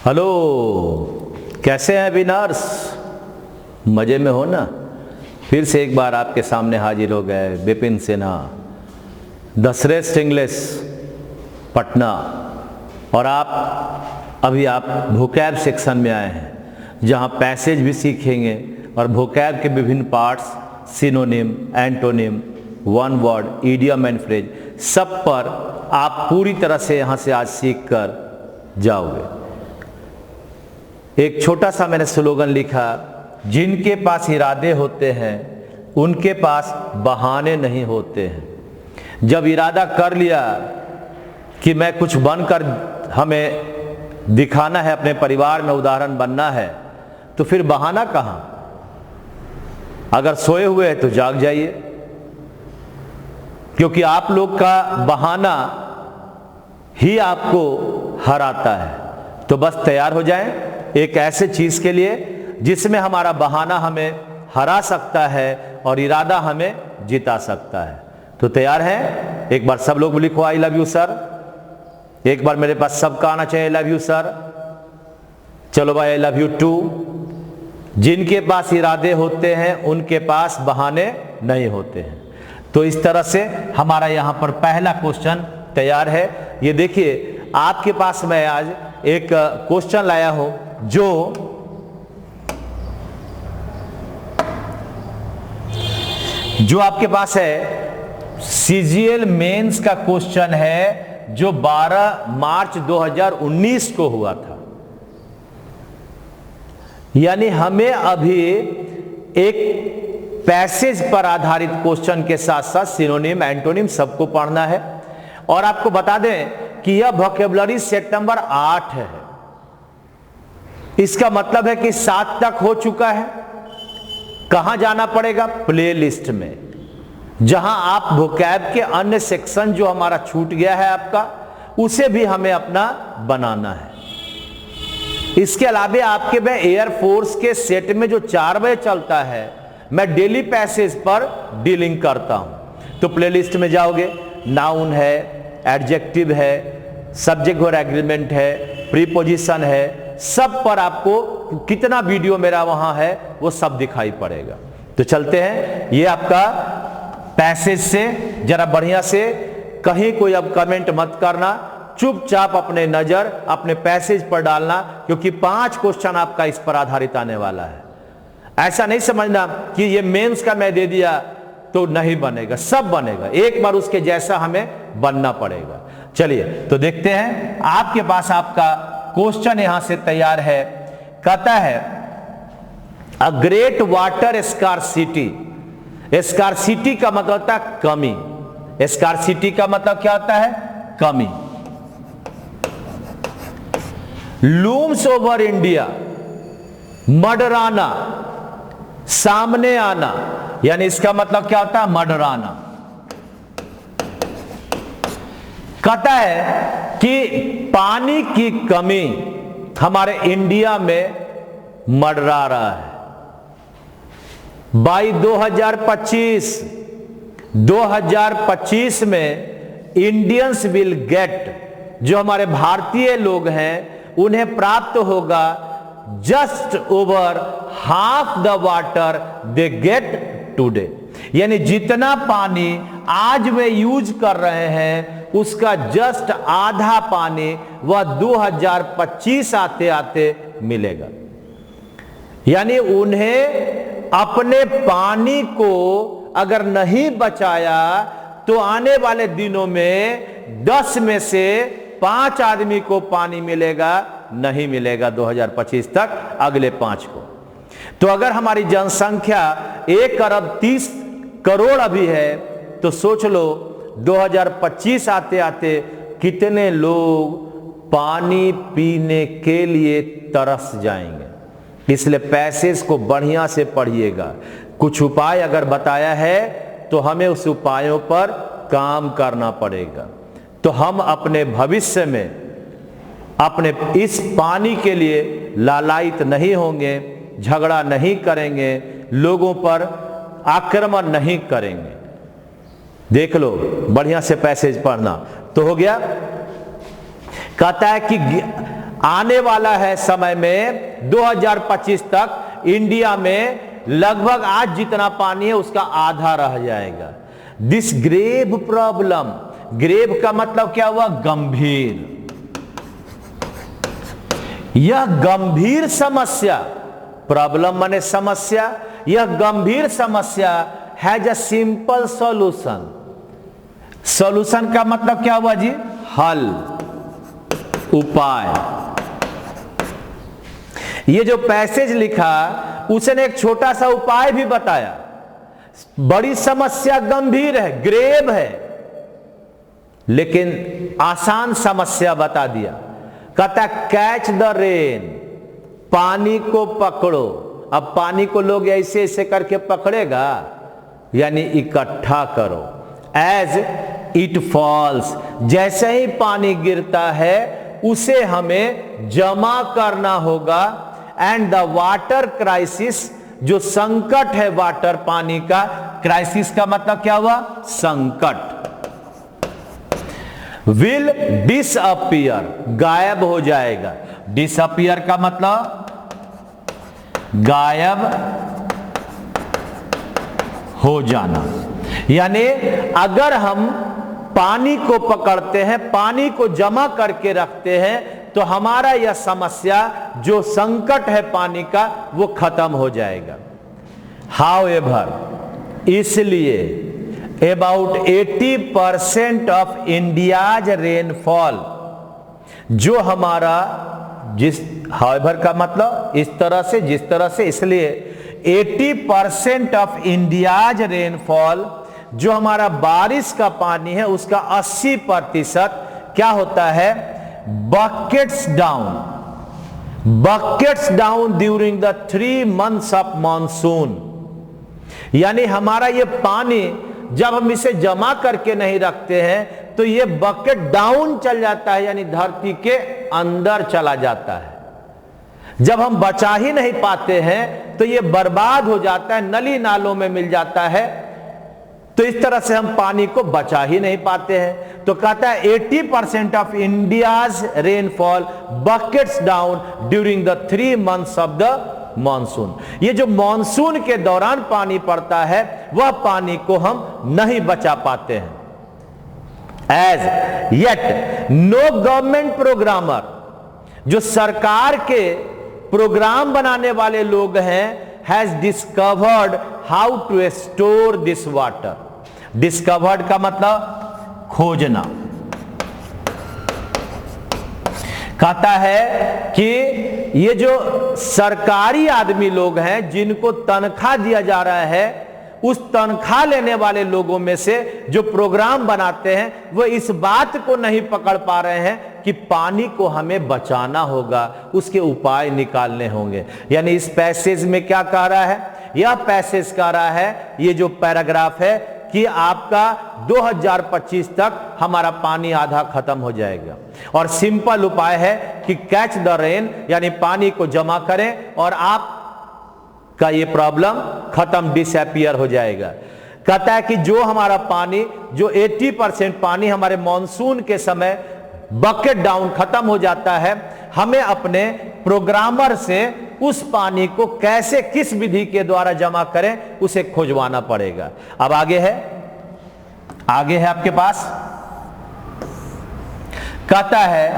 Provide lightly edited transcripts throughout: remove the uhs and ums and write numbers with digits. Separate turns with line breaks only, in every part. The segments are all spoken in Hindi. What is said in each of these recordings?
हेलो, कैसे हैं विनर्स? मज़े में हो ना? फिर से एक बार आपके सामने हाजिर हो गए विपिन सिन्हा, द श्रेष्ठ इंग्लिश पटना। और आप वोकैब सेक्शन में आए हैं, जहां पैसेज भी सीखेंगे और वोकैब के विभिन्न parts, synonym, antonym, one word, idiom and phrase, सब पर आप पूरी तरह से यहां से आज सीख कर जाओगे। एक छोटा सा मैंने स्लोगन लिखा, जिनके पास इरादे होते हैं उनके पास बहाने नहीं होते हैं। जब इरादा कर लिया कि मैं कुछ बनकर हमें दिखाना है, अपने परिवार में उदाहरण बनना है, तो फिर बहाना कहां? अगर सोए हुए हैं तो जाग जाइए, क्योंकि आप लोग का बहाना ही आपको हराता है। तो बस तैयार हो जाएं एक ऐसे चीज के लिए जिसमें हमारा बहाना हमें हरा सकता है और इरादा हमें जिता सकता है। तो तैयार हैं? एक बार सब लोग लिखो आई लव यू सर। एक बार मेरे पास सबका आना चाहिए आई लव यू सर। चलो भाई, आई लव यू टू। जिनके पास इरादे होते हैं उनके पास बहाने नहीं होते हैं। तो इस तरह से हमारा यहां पर पहला क्वेश्चन तैयार है। ये देखिए, आपके पास मैं आज एक क्वेश्चन लाया हूं जो आपके पास है, सीजीएल मेंस का क्वेश्चन है, जो 12 मार्च 2019 को हुआ था। यानी हमें अभी एक पैसेज पर आधारित क्वेश्चन के साथ साथ सिनोनिम, एंटोनिम सबको पढ़ना है। और आपको बता दें कि यह वोकैबुलरी सेट नंबर 8 है। इसका मतलब है कि 7 तक हो चुका है। कहां जाना पड़ेगा? प्लेलिस्ट में, जहां आप वोकैब के अन्य सेक्शन जो हमारा छूट गया है आपका, उसे भी हमें अपना बनाना है। इसके अलावा आपके में एयरफोर्स के सेट में जो 4 बजे चलता है, मैं डेली पैसेज पर डीलिंग करता हूं। तो प्लेलिस्ट में जाओगे, नाउन है, एडजेक्टिव है, सब्जेक्ट और एग्रीमेंट है, प्रीपोजिशन है, सब पर आपको कितना वीडियो मेरा वहां है वो सब दिखाई पड़ेगा। तो चलते हैं, ये आपका पैसेज से जरा बढ़िया से, कहीं कोई अब कमेंट मत करना, चुपचाप अपने नजर अपने पैसेज पर डालना, क्योंकि 5 क्वेश्चन आपका इस पर आधारित आने वाला है। ऐसा नहीं समझना कि ये मेंस का मैं दे दिया तो नहीं बनेगा, सब बनेगा। एक बार उसके जैसा हमें बनना पड़ेगा। चलिए तो देखते हैं, आपके पास आपका क्वेश्चन यहां से तैयार है। कहता है, a great water scarcity. Scarcity का मतलब होता है कमी। स्कार्सिटी का मतलब क्या होता है? कमी। लूम्स ओवर इंडिया, मडराना, सामने आना, यानी इसका मतलब क्या होता है? मडराना। कहता है कि पानी की कमी हमारे इंडिया में मंडरा रहा है। बाई 2025 में इंडियंस विल गेट, जो हमारे भारतीय लोग हैं उन्हें प्राप्त होगा just over half the water they get today. यानी जितना पानी आज वे यूज कर रहे हैं उसका जस्ट आधा पानी वह 2025 आते आते मिलेगा। यानी उन्हें अपने पानी को अगर नहीं बचाया तो आने वाले दिनों में 10 में से 5 आदमी को पानी मिलेगा, नहीं मिलेगा 2025 तक, अगले 5 को। तो अगर हमारी जनसंख्या 1 अरब 30 करोड़ अभी है, तो सोच लो 2025 आते आते कितने लोग पानी पीने के लिए तरस जाएंगे। इसलिए पैसेज को बढ़िया से पढ़िएगा। कुछ उपाय अगर बताया है तो हमें उस उपायों पर काम करना पड़ेगा। तो हम अपने भविष्य में अपने इस पानी के लिए लालायित नहीं होंगे, झगड़ा नहीं करेंगे, लोगों पर आक्रमण नहीं करेंगे। देख लो, बढ़िया से पैसेज पढ़ना। तो हो गया। कहता है कि आने वाला है समय में 2025 तक इंडिया में लगभग आज जितना पानी है उसका आधा रह जाएगा। दिस ग्रेव प्रॉब्लम, ग्रेव का मतलब क्या हुआ? गंभीर। यह गंभीर समस्या, प्रॉब्लम माने समस्या, यह गंभीर समस्या has a simple solution. Solution का मतलब क्या हुआ जी? हल, उपाय। ये जो पैसेज लिखा उसने एक छोटा सा उपाय भी बताया। बड़ी समस्या गंभीर है, ग्रेव है, लेकिन आसान समस्या बता दिया। कहता कैच द रेन, पानी को पकड़ो। अब पानी को लोग ऐसे ऐसे करके पकड़ेगा, यानी इकट्ठा करो। एज इट फॉल्स, जैसे ही पानी गिरता है उसे हमें जमा करना होगा। एंड द वाटर क्राइसिस, जो संकट है वाटर पानी का, क्राइसिस का मतलब क्या हुआ? संकट, विल डिसअपियर, गायब हो जाएगा। डिसअपियर का मतलब गायब हो जाना। यानी अगर हम पानी को पकड़ते हैं, पानी को जमा करके रखते हैं, तो हमारा यह समस्या जो संकट है पानी का वो खत्म हो जाएगा। हाउएवर, इसलिए अबाउट 80% ऑफ इंडियाज रेनफॉल, जो हमारा जिस, हाउएवर का मतलब इस तरह से, जिस तरह से, इसलिए 80% ऑफ इंडियाज रेनफॉल, जो हमारा बारिश का पानी है उसका 80% क्या होता है? Buckets down during the 3 months of monsoon. यानी हमारा ये पानी जब हम इसे जमा करके नहीं रखते हैं तो ये बकेट डाउन चल जाता है, यानी धरती के अंदर चला जाता है। जब हम बचा ही नहीं पाते हैं तो ये बर्बाद हो जाता है, नली नालों में मिल जाता है। तो इस तरह से हम पानी को बचा ही नहीं पाते हैं। तो कहता है 80% of India's rainfall buckets down during the 3 months of the monsoon. ये जो मॉनसून के दौरान पानी पड़ता है वह पानी को हम नहीं बचा पाते हैं। As yet no government programmer, जो सरकार के प्रोग्राम बनाने वाले लोग हैं, has discovered how to store this water. Discovered का मतलब खोजना। कहता है कि ये जो सरकारी आदमी लोग हैं जिनको तनख्वाह दिया जा रहा है, उस तनख्वाह लेने वाले लोगों में से जो प्रोग्राम बनाते हैं वो इस बात को नहीं पकड़ पा रहे हैं कि पानी को हमें बचाना होगा, उसके उपाय निकालने होंगे। यानी इस पैसेज में क्या कह रहा है? यह पैसेज कह रहा है, ये जो पैराग्राफ है, कि आपका 2025 तक हमारा पानी आधा खत्म हो जाएगा। और सिंपल उपाय है कि कैच द रेन, यानी पानी को जमा करें और आप का ये प्रॉब्लम खत्म, डिसअपियर हो जाएगा। कहता है कि जो हमारा पानी, जो 80% पानी हमारे मॉनसून के समय बकेट डाउन खत्म हो जाता है, हमें अपने प्रोग्रामर से उस पानी को कैसे, किस विधि के द्वारा जमा करें उसे खोजवाना पड़ेगा। अब आगे है आपके पास, कहता है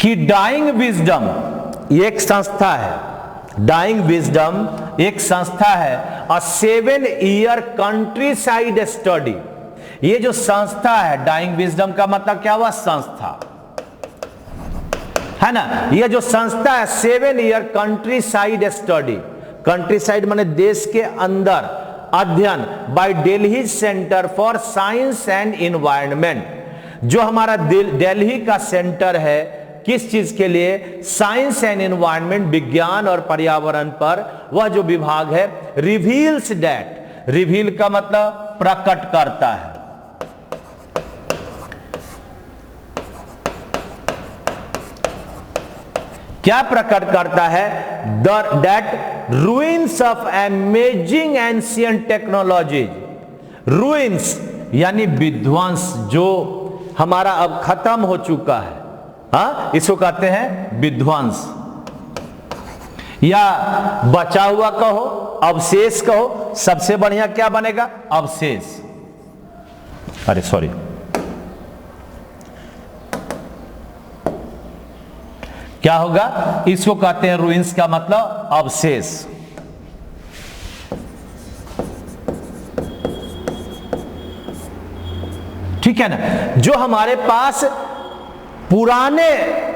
कि डाइंग विजडम एक संस्था है, डाइंग विजडम एक संस्था है, अ 7-year कंट्री साइड स्टडी। ये जो संस्था है, डाइंग विजडम का मतलब क्या हुआ? संस्था है ना। ये जो संस्था है 7-year countryside study, countryside माने देश के अंदर अध्ययन, by Delhi centre for science and environment. जो हमारा दिल्ली का सेंटर है किस चीज के लिए? साइंस एंड एनवायरनमेंट, विज्ञान और पर्यावरण पर वह जो विभाग है, रिवील्स दैट, रिवील का मतलब प्रकट करता है, क्या प्रकट करता है? That ruins of amazing ancient technologies. Ruins यानी विध्वंस, जो हमारा अब खत्म हो चुका है, हाँ, इसको कहते हैं विध्वंस, या बचा हुआ कहो, अवशेष कहो, सबसे बढ़िया क्या बनेगा? अवशेष। अरे सॉरी, क्या होगा? इसको कहते हैं रूइंस, का मतलब अवशेष। ठीक है ना? जो हमारे पास पुराने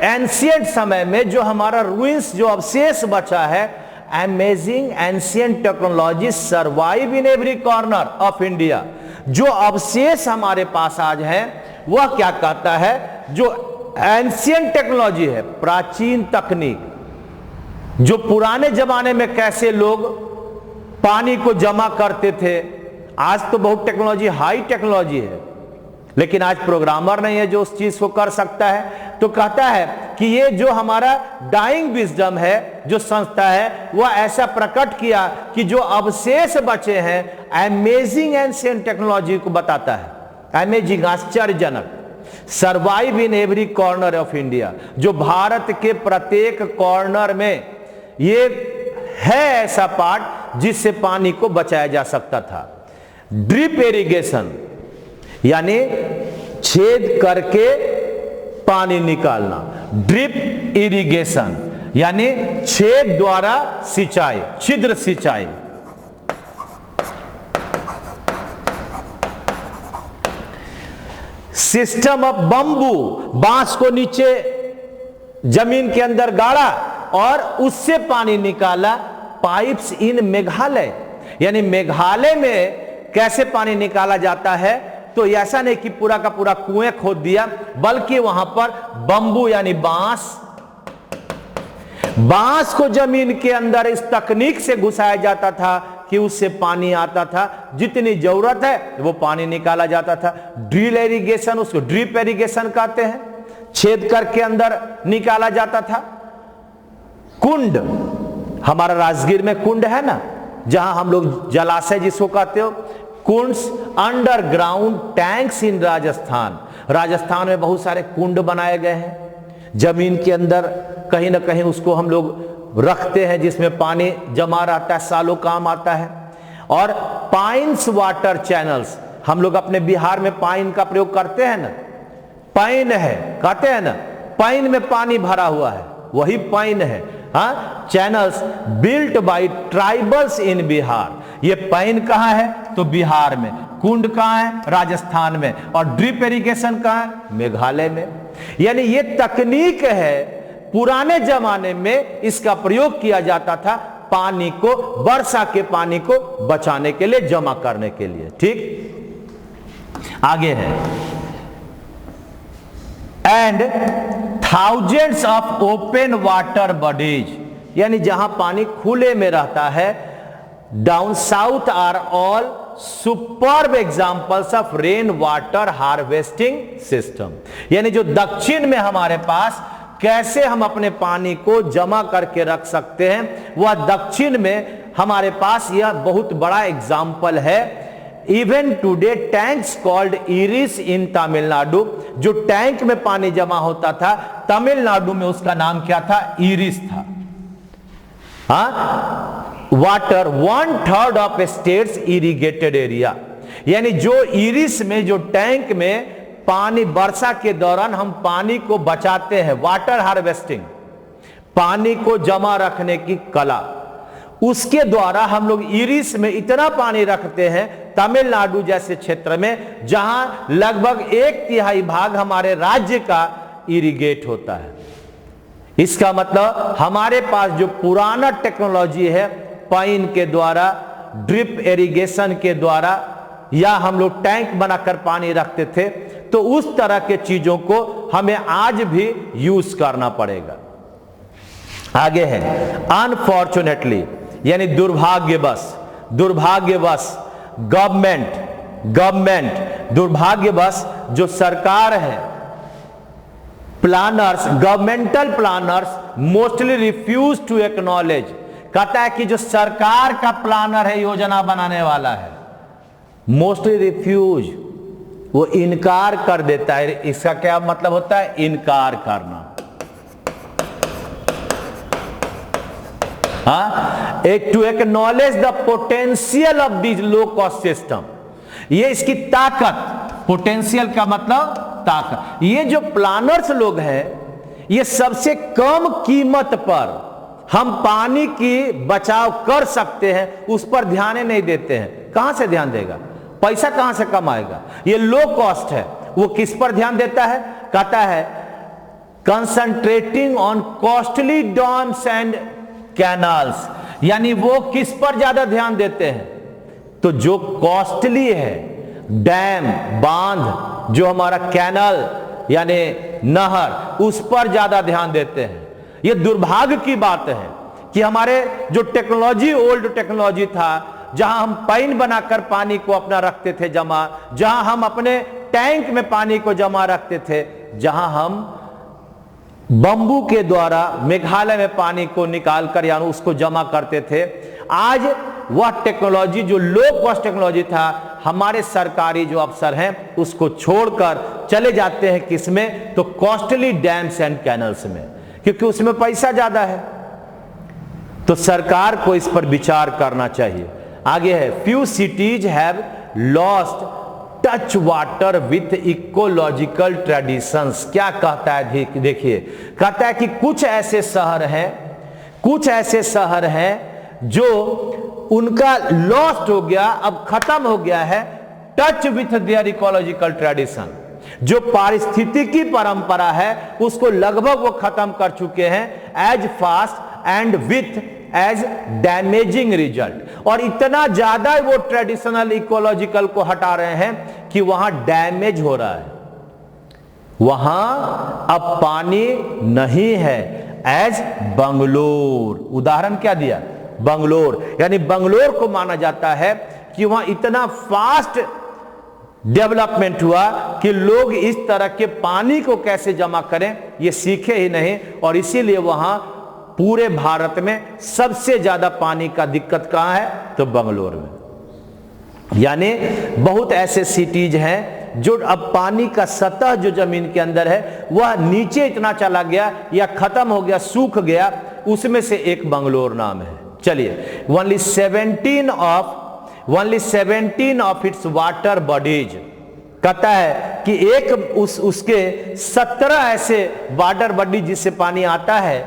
एंशियंट समय में जो हमारा रूइंस, जो अवशेष बचा है, amazing ancient technology survive in every corner of India. जो अवशेष हमारे पास आज है वह क्या कहता है? जो एंशियंट टेक्नोलॉजी है, प्राचीन तकनीक, जो पुराने जमाने में कैसे लोग पानी को जमा करते थे। आज तो बहुत टेक्नोलॉजी, हाई टेक्नोलॉजी है, लेकिन आज प्रोग्रामर नहीं है जो उस चीज को कर सकता है। तो कहता है कि ये जो हमारा डाइंग विजडम है, जो संस्था है, वह ऐसा प्रकट किया कि जो अवशेष बचे हैं, अमेजिंग एंशियंट टेक्नोलॉजी को बताता है। अमेजिंग, आश्चर्यजनक, survive in every corner of India, जो भारत के प्रत्येक कॉर्नर में ये है ऐसा पार्ट जिससे पानी को बचाया जा सकता था। ड्रिप इरिगेशन, यानी छेद करके पानी निकालना। ड्रिप इरिगेशन यानी छेद द्वारा सिंचाई, छिद्र सिंचाई। सिस्टम ऑफ बंबू, बांस को नीचे जमीन के अंदर गाड़ा और उससे पानी निकाला। पाइप्स इन मेघालय, यानी मेघालय में कैसे पानी निकाला जाता है? तो ऐसा नहीं कि पूरा का पूरा कुएं खोद दिया, बल्कि वहां पर बंबू यानी बांस को जमीन के अंदर इस तकनीक से घुसाया जाता था कि उससे पानी आता था, जितनी जरूरत है वो पानी निकाला जाता था। ड्रिल इरिगेशन, उसको ड्रिप इरिगेशन कहते हैं, छेद करके अंदर निकाला जाता था। कुंड, हमारा राजगीर में कुंड है ना, जहां हम लोग जलाशय जिसको कहते हो, kunds, underground tanks in Rajasthan. Rajasthan में बहुत सारे कुंड बनाए गए हैं, जमीन के अंदर कहीं ना कहीं उसको हम लोग रखते हैं, जिसमें पानी जमा रहता है, सालों काम आता है। और पाइन्स वाटर चैनल्स, हम लोग अपने बिहार में पाइन का प्रयोग करते हैं ना, पाइन है कहते हैं ना, पाइन में पानी भरा हुआ है, वही पाइन है। हाँ, channels built by tribals in Bihar. ये पाइन कहां है? तो बिहार में। कुंड कहां है? राजस्थान में। और ड्रिप इरिगेशन कहां है? मेघालय में। यानी ये तकनीक है, पुराने जमाने में इसका प्रयोग किया जाता था पानी को, वर्षा के पानी को बचाने के लिए, जमा करने के लिए। ठीक, आगे है, and thousands of open water bodies, यानी जहां पानी खुले में रहता है। Down south are all superb examples of rain water harvesting system, यानी जो दक्षिण में हमारे पास कैसे हम अपने पानी को जमा करके रख सकते हैं, वह दक्षिण में हमारे पास यह बहुत बड़ा एग्जाम्पल है। Even today tanks called eris in Tamil Nadu, जो टैंक में पानी जमा होता था तमिलनाडु में, उसका नाम क्या था? इरिस था। Water 1/3 of states irrigated area, यानी जो इरिस में, जो टैंक में पानी वर्षा के दौरान हम पानी को बचाते हैं, वाटर हार्वेस्टिंग, पानी को जमा रखने की कला, उसके द्वारा हम लोग इरिस में इतना पानी रखते हैं, तमिलनाडु जैसे क्षेत्र में, जहां लगभग 1/3 भाग हमारे राज्य का इरिगेट होता है। इसका मतलब हमारे पास जो पुराना टेक्नोलॉजी है, पाइन के द्वारा, ड्रिप इरिगेशन के द्वारा, या हम लोग टैंक बनाकर पानी रखते थे, तो उस तरह के चीजों को हमें आज भी यूज करना पड़ेगा। आगे है, अनफॉर्चुनेटली, यानी दुर्भाग्यवश, गवर्नमेंट दुर्भाग्यवश जो सरकार है, planners, governmental planners mostly refuse to acknowledge, कहता है कि जो सरकार का प्लानर है, योजना बनाने वाला है, मोस्टली रिफ्यूज वो इनकार कर देता है। इसका क्या मतलब होता है? इनकार करना। To acknowledge the potential of this low cost system, ये इसकी ताकत, पोटेंशियल का मतलब ताकत। ये जो प्लानर्स लोग हैं, ये सबसे कम कीमत पर हम पानी की बचाव कर सकते हैं, उस पर ध्यान नहीं देते हैं। कहां से ध्यान देगा? पैसा कहां से कमाएगा? ये लो कॉस्ट है। वो किस पर ध्यान देता है? कहता है concentrating on costly dams and canals, यानी वो किस पर ज्यादा ध्यान देते हैं? तो जो कॉस्टली है, डैम, बांध, जो हमारा कैनल यानी नहर, उस पर ज्यादा ध्यान देते हैं। ये दुर्भाग्य की बात है कि हमारे जो टेक्नोलॉजी, ओल्ड टेक्नोलॉजी था, जहां हम पाइन बनाकर पानी को अपना रखते थे जमा, जहां हम अपने टैंक में पानी को जमा रखते थे, जहां हम बंबू के द्वारा मेघालय में पानी को निकालकर यानी उसको जमा करते थे, आज वह टेक्नोलॉजी जो लो कॉस्ट टेक्नोलॉजी था, हमारे सरकारी जो अफसर हैं उसको छोड़कर चले जाते हैं किसमें? तो कॉस्टली डैम्स एंड कैनल्स में, क्योंकि उसमें पैसा ज्यादा है। तो सरकार को इस पर विचार करना चाहिए। आगे है, few cities have lost touch water with ecological traditions. क्या कहता है? देखिए, कहता है कि कुछ ऐसे शहर हैं जो उनका लॉस्ट हो गया, अब खत्म हो गया है, touch with their ecological tradition. जो पारिस्थितिकी परंपरा है उसको लगभग वो खत्म कर चुके हैं, as fast and with as damaging result. और इतना ज्यादा वो ट्रेडिशनल इकोलॉजिकल को हटा रहे हैं कि वहां डैमेज हो रहा है, वहां अब पानी नहीं है। एज बंगलोर, उदाहरण क्या दिया? बंगलोर, यानी बंगलोर को माना जाता है कि वहां इतना फास्ट डेवलपमेंट हुआ कि लोग इस तरह के पानी को कैसे जमा करें ये सीखे ही नहीं, और इसीलिए वहां पूरे भारत में सबसे ज्यादा पानी का दिक्कत कहां है? तो बंगलोर में। यानी बहुत ऐसे सिटीज हैं जो अब पानी का सतह जो जमीन के अंदर है वह नीचे इतना चला गया या खत्म हो गया, सूख गया, उसमें से एक बंगलोर नाम है। चलिए, only 17 of its water bodies, कहता है कि एक उसके 17 ऐसे वाटर बॉडी जिससे पानी आता है,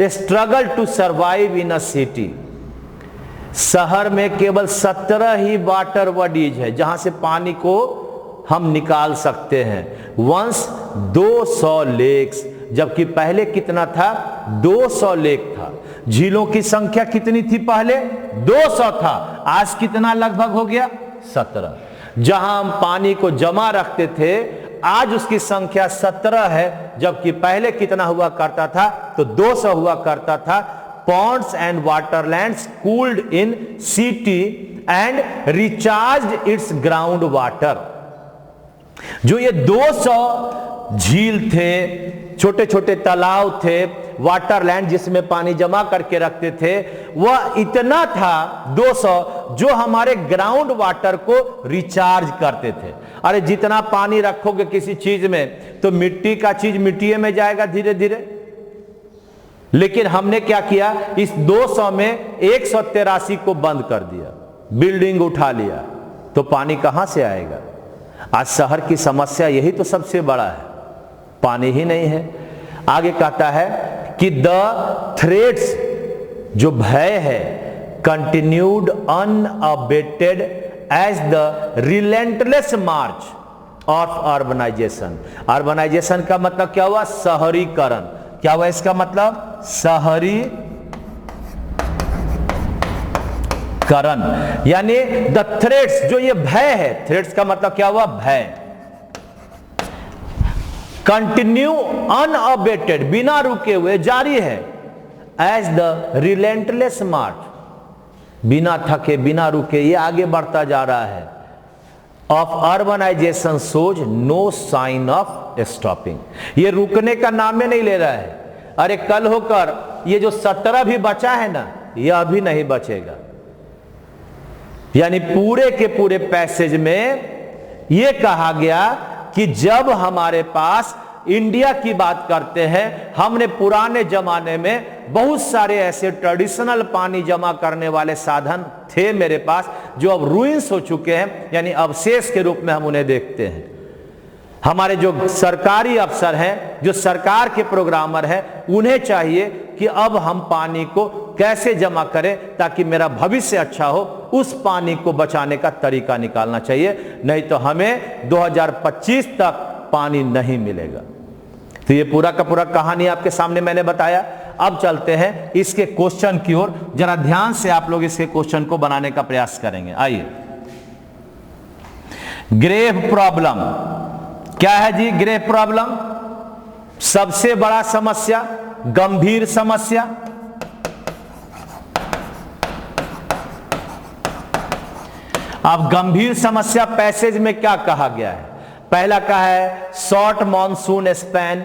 struggle to survive in a city. शहर में केवल 17 ही वाटर बॉडीज है जहां से पानी को हम निकाल सकते हैं। वंस 200 लेक्स, जबकि पहले कितना था? 200 लेक था। झीलों की संख्या कितनी थी? पहले 200 था, आज कितना लगभग हो गया? 17। जहां हम पानी को जमा रखते थे आज उसकी संख्या 17 है, जबकि पहले कितना हुआ करता था? तो 200 हुआ करता था। Ponds and waterlands cooled in city and recharged its ground water. जो ये 200 झील थे, छोटे छोटे तालाब थे, वाटरलैंड जिसमें पानी जमा करके रखते थे, वह इतना था 200 जो हमारे ग्राउंड वाटर को रिचार्ज करते थे। अरे जितना पानी रखोगे किसी चीज में तो मिट्टी का चीज मिट्टी में जाएगा धीरे धीरे, लेकिन हमने क्या किया? इस 200 में 183 को बंद कर दिया, बिल्डिंग उठा लिया, तो पानी कहां से आएगा? आज शहर की समस्या यही तो सबसे बड़ा है, पानी ही नहीं है। आगे कहता है कि द थ्रेड्स, जो भय है, continued unabated as the relentless march of urbanisation. Urbanisation का मतलब क्या हुआ? शहरीकरण। क्या हुआ इसका मतलब? शहरीकरण। यानी द थ्रेड्स, जो ये भय है, थ्रेड्स का मतलब क्या हुआ? भय। कंटिन्यू अनअबेटेड, बिना रुके हुए जारी है, एज द रिलेंटलेस मार्च, बिना थके बिना रुके ये आगे बढ़ता जा रहा है, of urbanisation shows no sign of stopping. ये रुकने का नाम में नहीं ले रहा है। अरे कल होकर ये जो 17 भी बचा है ना, यह अभी नहीं बचेगा। यानी पूरे के पूरे पैसेज में यह कहा गया कि जब हमारे पास इंडिया की बात करते हैं, हमने पुराने जमाने में बहुत सारे ऐसे ट्रेडिशनल पानी जमा करने वाले साधन थे मेरे पास, जो अब रूइंस हो चुके हैं, यानी अवशेष के रूप में हम उन्हें देखते हैं। हमारे जो सरकारी अफसर हैं, जो सरकार के प्रोग्रामर हैं, उन्हें चाहिए कि अब हम पानी को कैसे जमा करें ताकि मेरा भविष्य अच्छा हो, उस पानी को बचाने का तरीका निकालना चाहिए, नहीं तो हमें 2025 तक पानी नहीं मिलेगा। तो ये पूरा का पूरा कहानी आपके सामने मैंने बताया। अब चलते हैं इसके क्वेश्चन की ओर, जरा ध्यान से आप लोग इसके क्वेश्चन को बनाने का प्रयास करेंगे। आइए, ग्रेव प्रॉब्लम क्या है जी? ग्रेव प्रॉब्लम सबसे बड़ा समस्या, गंभीर समस्या। अब गंभीर समस्या पैसेज में क्या कहा गया है? पहला कहा है शॉर्ट मॉनसून स्पैन,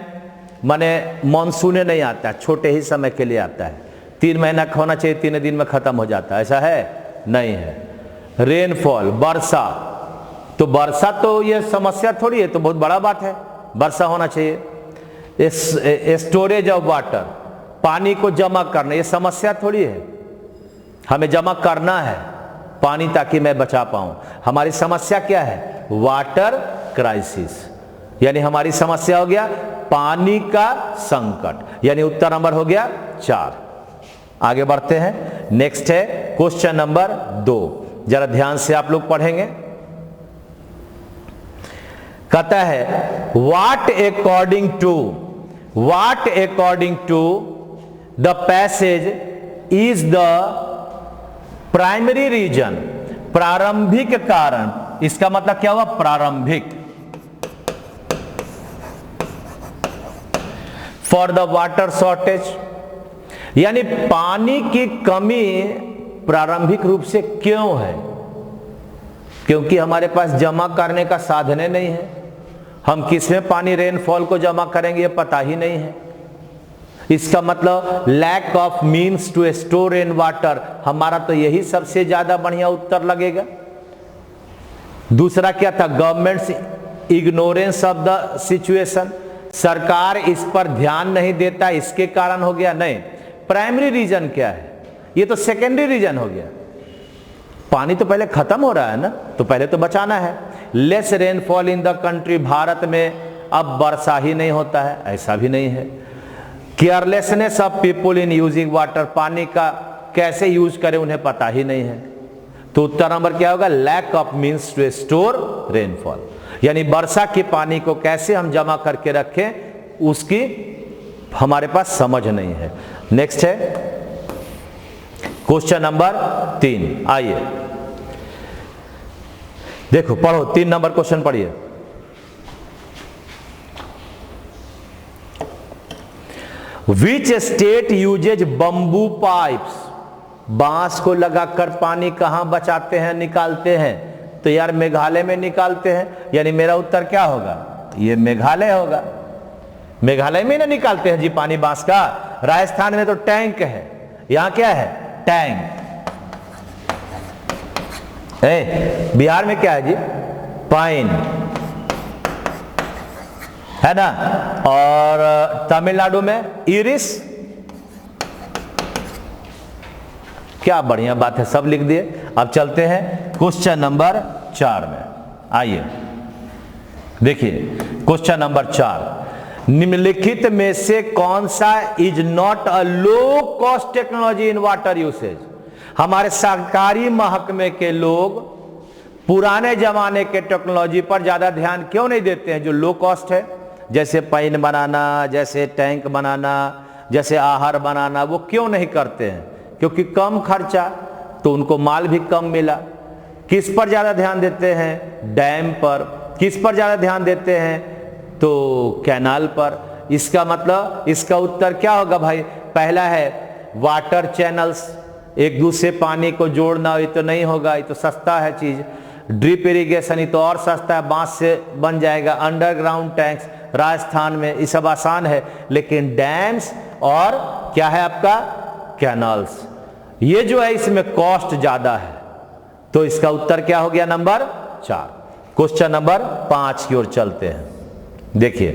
माने मॉनसून नहीं आता है, छोटे ही समय के लिए आता है, 3 महीना होना चाहिए, 3 दिन में खत्म हो जाता है, ऐसा है? नहीं है। रेनफॉल, वर्षा, तो वर्षा तो ये समस्या थोड़ी है, तो बहुत बड़ा बात है, वर्षा होना चाहिए। स्टोरेज ऑफ वाटर, पानी को जमा करना, ये समस्या थोड़ी है, हमें जमा करना है पानी ताकि मैं बचा पाऊं। हमारी समस्या क्या है? वाटर क्राइसिस, यानी हमारी समस्या हो गया पानी का संकट, यानी उत्तर नंबर हो गया 4। आगे बढ़ते हैं, नेक्स्ट है क्वेश्चन नंबर 2, जरा ध्यान से आप लोग पढ़ेंगे। कहता है what according to the passage is the primary reason, प्रारंभिक कारण। इसका मतलब क्या हुआ? प्रारंभिक, फॉर द वाटर शॉर्टेज, यानी पानी की कमी प्रारंभिक रूप से क्यों है? क्योंकि हमारे पास जमा करने का साधन नहीं है। हम किसमें पानी रेनफॉल को जमा करेंगे ये पता ही नहीं है। इसका मतलब lack of means to store rain water, हमारा तो यही सबसे ज्यादा बढ़िया उत्तर लगेगा। दूसरा क्या था? Governments ignorance of the situation, सरकार इस पर ध्यान नहीं देता, इसके कारण हो गया। नहीं, प्राइमरी रीजन क्या है? ये तो सेकेंडरी रीजन हो गया। पानी तो पहले खत्म हो रहा है ना, तो पहले तो बचाना है। Less rainfall in the country, Bharat में अब वर्षा ही नहीं होता है, ऐसा भी नहीं है। Carelessness of people in using water, पानी का कैसे यूज करें उन्हें पता ही नहीं है। तो उत्तर नंबर क्या होगा? Lack of means to store rainfall, यानी वर्षा के पानी को कैसे हम जमा करके रखें उसकी हमारे पास समझ नहीं है। नेक्स्ट है क्वेश्चन नंबर 3। आइए देखो, पढ़ो, 3 नंबर क्वेश्चन पढ़िए। Which state uses bamboo pipes, बांस को लगाकर पानी कहां बचाते हैं, निकालते हैं? तो यार मेघालय में निकालते हैं, यानी मेरा उत्तर क्या होगा? ये मेघालय होगा। मेघालय में ना निकालते हैं जी पानी बांस का। राजस्थान में तो टैंक है, यहां क्या है? टैंक। बिहार में क्या है जी? पाइन है ना, और तमिलनाडु में इरिस। क्या बढ़िया बात है, सब लिख दिए। अब चलते हैं क्वेश्चन नंबर 4 में। आइए देखिए क्वेश्चन नंबर 4, निम्नलिखित में से कौन सा is not a low cost technology in water usage? हमारे सरकारी महकमे के लोग पुराने जमाने के टेक्नोलॉजी पर ज्यादा ध्यान क्यों नहीं देते हैं जो लो कॉस्ट है, जैसे पाइन बनाना, जैसे टैंक बनाना, जैसे आहार बनाना, वो क्यों नहीं करते हैं? क्योंकि कम खर्चा, तो उनको माल भी कम मिला। किस पर ज्यादा ध्यान देते हैं? डैम पर। किस पर ज्यादा ध्यान देते हैं? तो कैनाल पर। इसका मतलब इसका उत्तर क्या होगा भाई? पहला है वाटर चैनल्स, एक दूसरे पानी को जोड़ना, ये तो नहीं होगा, ये तो सस्ता है चीज। ड्रिप इरिगेशन, ये तो और सस्ता है, बांस से बन जाएगा। अंडरग्राउंड टैंक्स राजस्थान में, ये सब आसान है। लेकिन डैम्स और क्या है आपका? कैनाल्स, ये जो है इसमें कॉस्ट ज्यादा है। तो इसका उत्तर क्या हो गया? नंबर 4। क्वेश्चन नंबर 5 की ओर चलते हैं। देखिए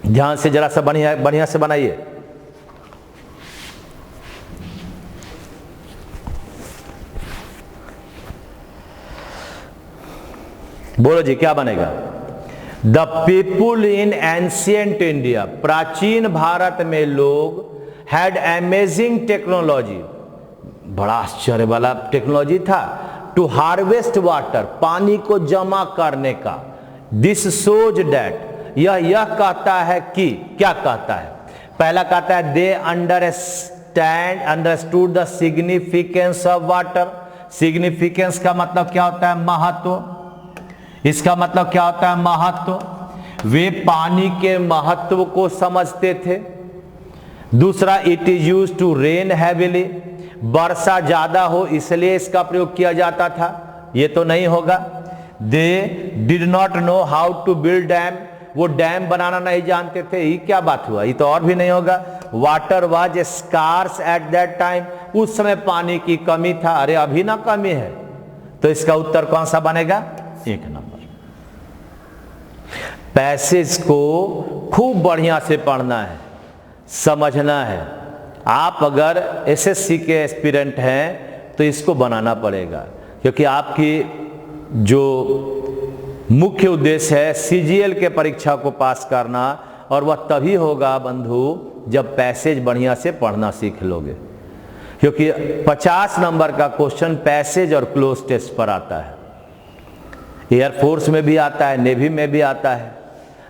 ध्यान से जरा सा बढ़िया से बनाइए। बोलो जी क्या बनेगा? The people in ancient India, प्राचीन भारत में लोग हैड अमेजिंग टेक्नोलॉजी, बड़ा आश्चर्य वाला टेक्नोलॉजी था, टू हार्वेस्ट वाटर, पानी को जमा करने का। दिस शोज डैट, यह कहता है कि, क्या कहता है? पहला कहता है they understood the significance of water. Significance का मतलब क्या होता है? महत्व। इसका मतलब क्या होता है? महत्व। वे पानी के महत्व को समझते थे। दूसरा, it is used to rain heavily, वर्षा ज्यादा हो इसलिए इसका प्रयोग किया जाता था, ये तो नहीं होगा। They did not know how to build dam, वो डैम बनाना नहीं जानते थे, ये क्या बात हुआ? ये तो और भी नहीं होगा। Water was scarce at that time, उस समय पानी की कमी था, अरे अभी ना कमी है। तो इसका उत्तर कौन सा बनेगा? 1 नंबर। पैसेज को खूब बढ़िया से पढ़ना है, समझना है। आप अगर एसएससी के एस्पिरेंट हैं तो इसको बनाना पड़ेगा, क्योंकि आपकी जो मुख्य उद्देश्य है सीजीएल के परीक्षा को पास करना, और वह तभी होगा बंधु जब पैसेज बढ़िया से पढ़ना सीख लोगे। क्योंकि 50 नंबर का क्वेश्चन पैसेज और क्लोज टेस्ट पर आता है, एयरफोर्स में भी आता है, नेवी में भी आता है।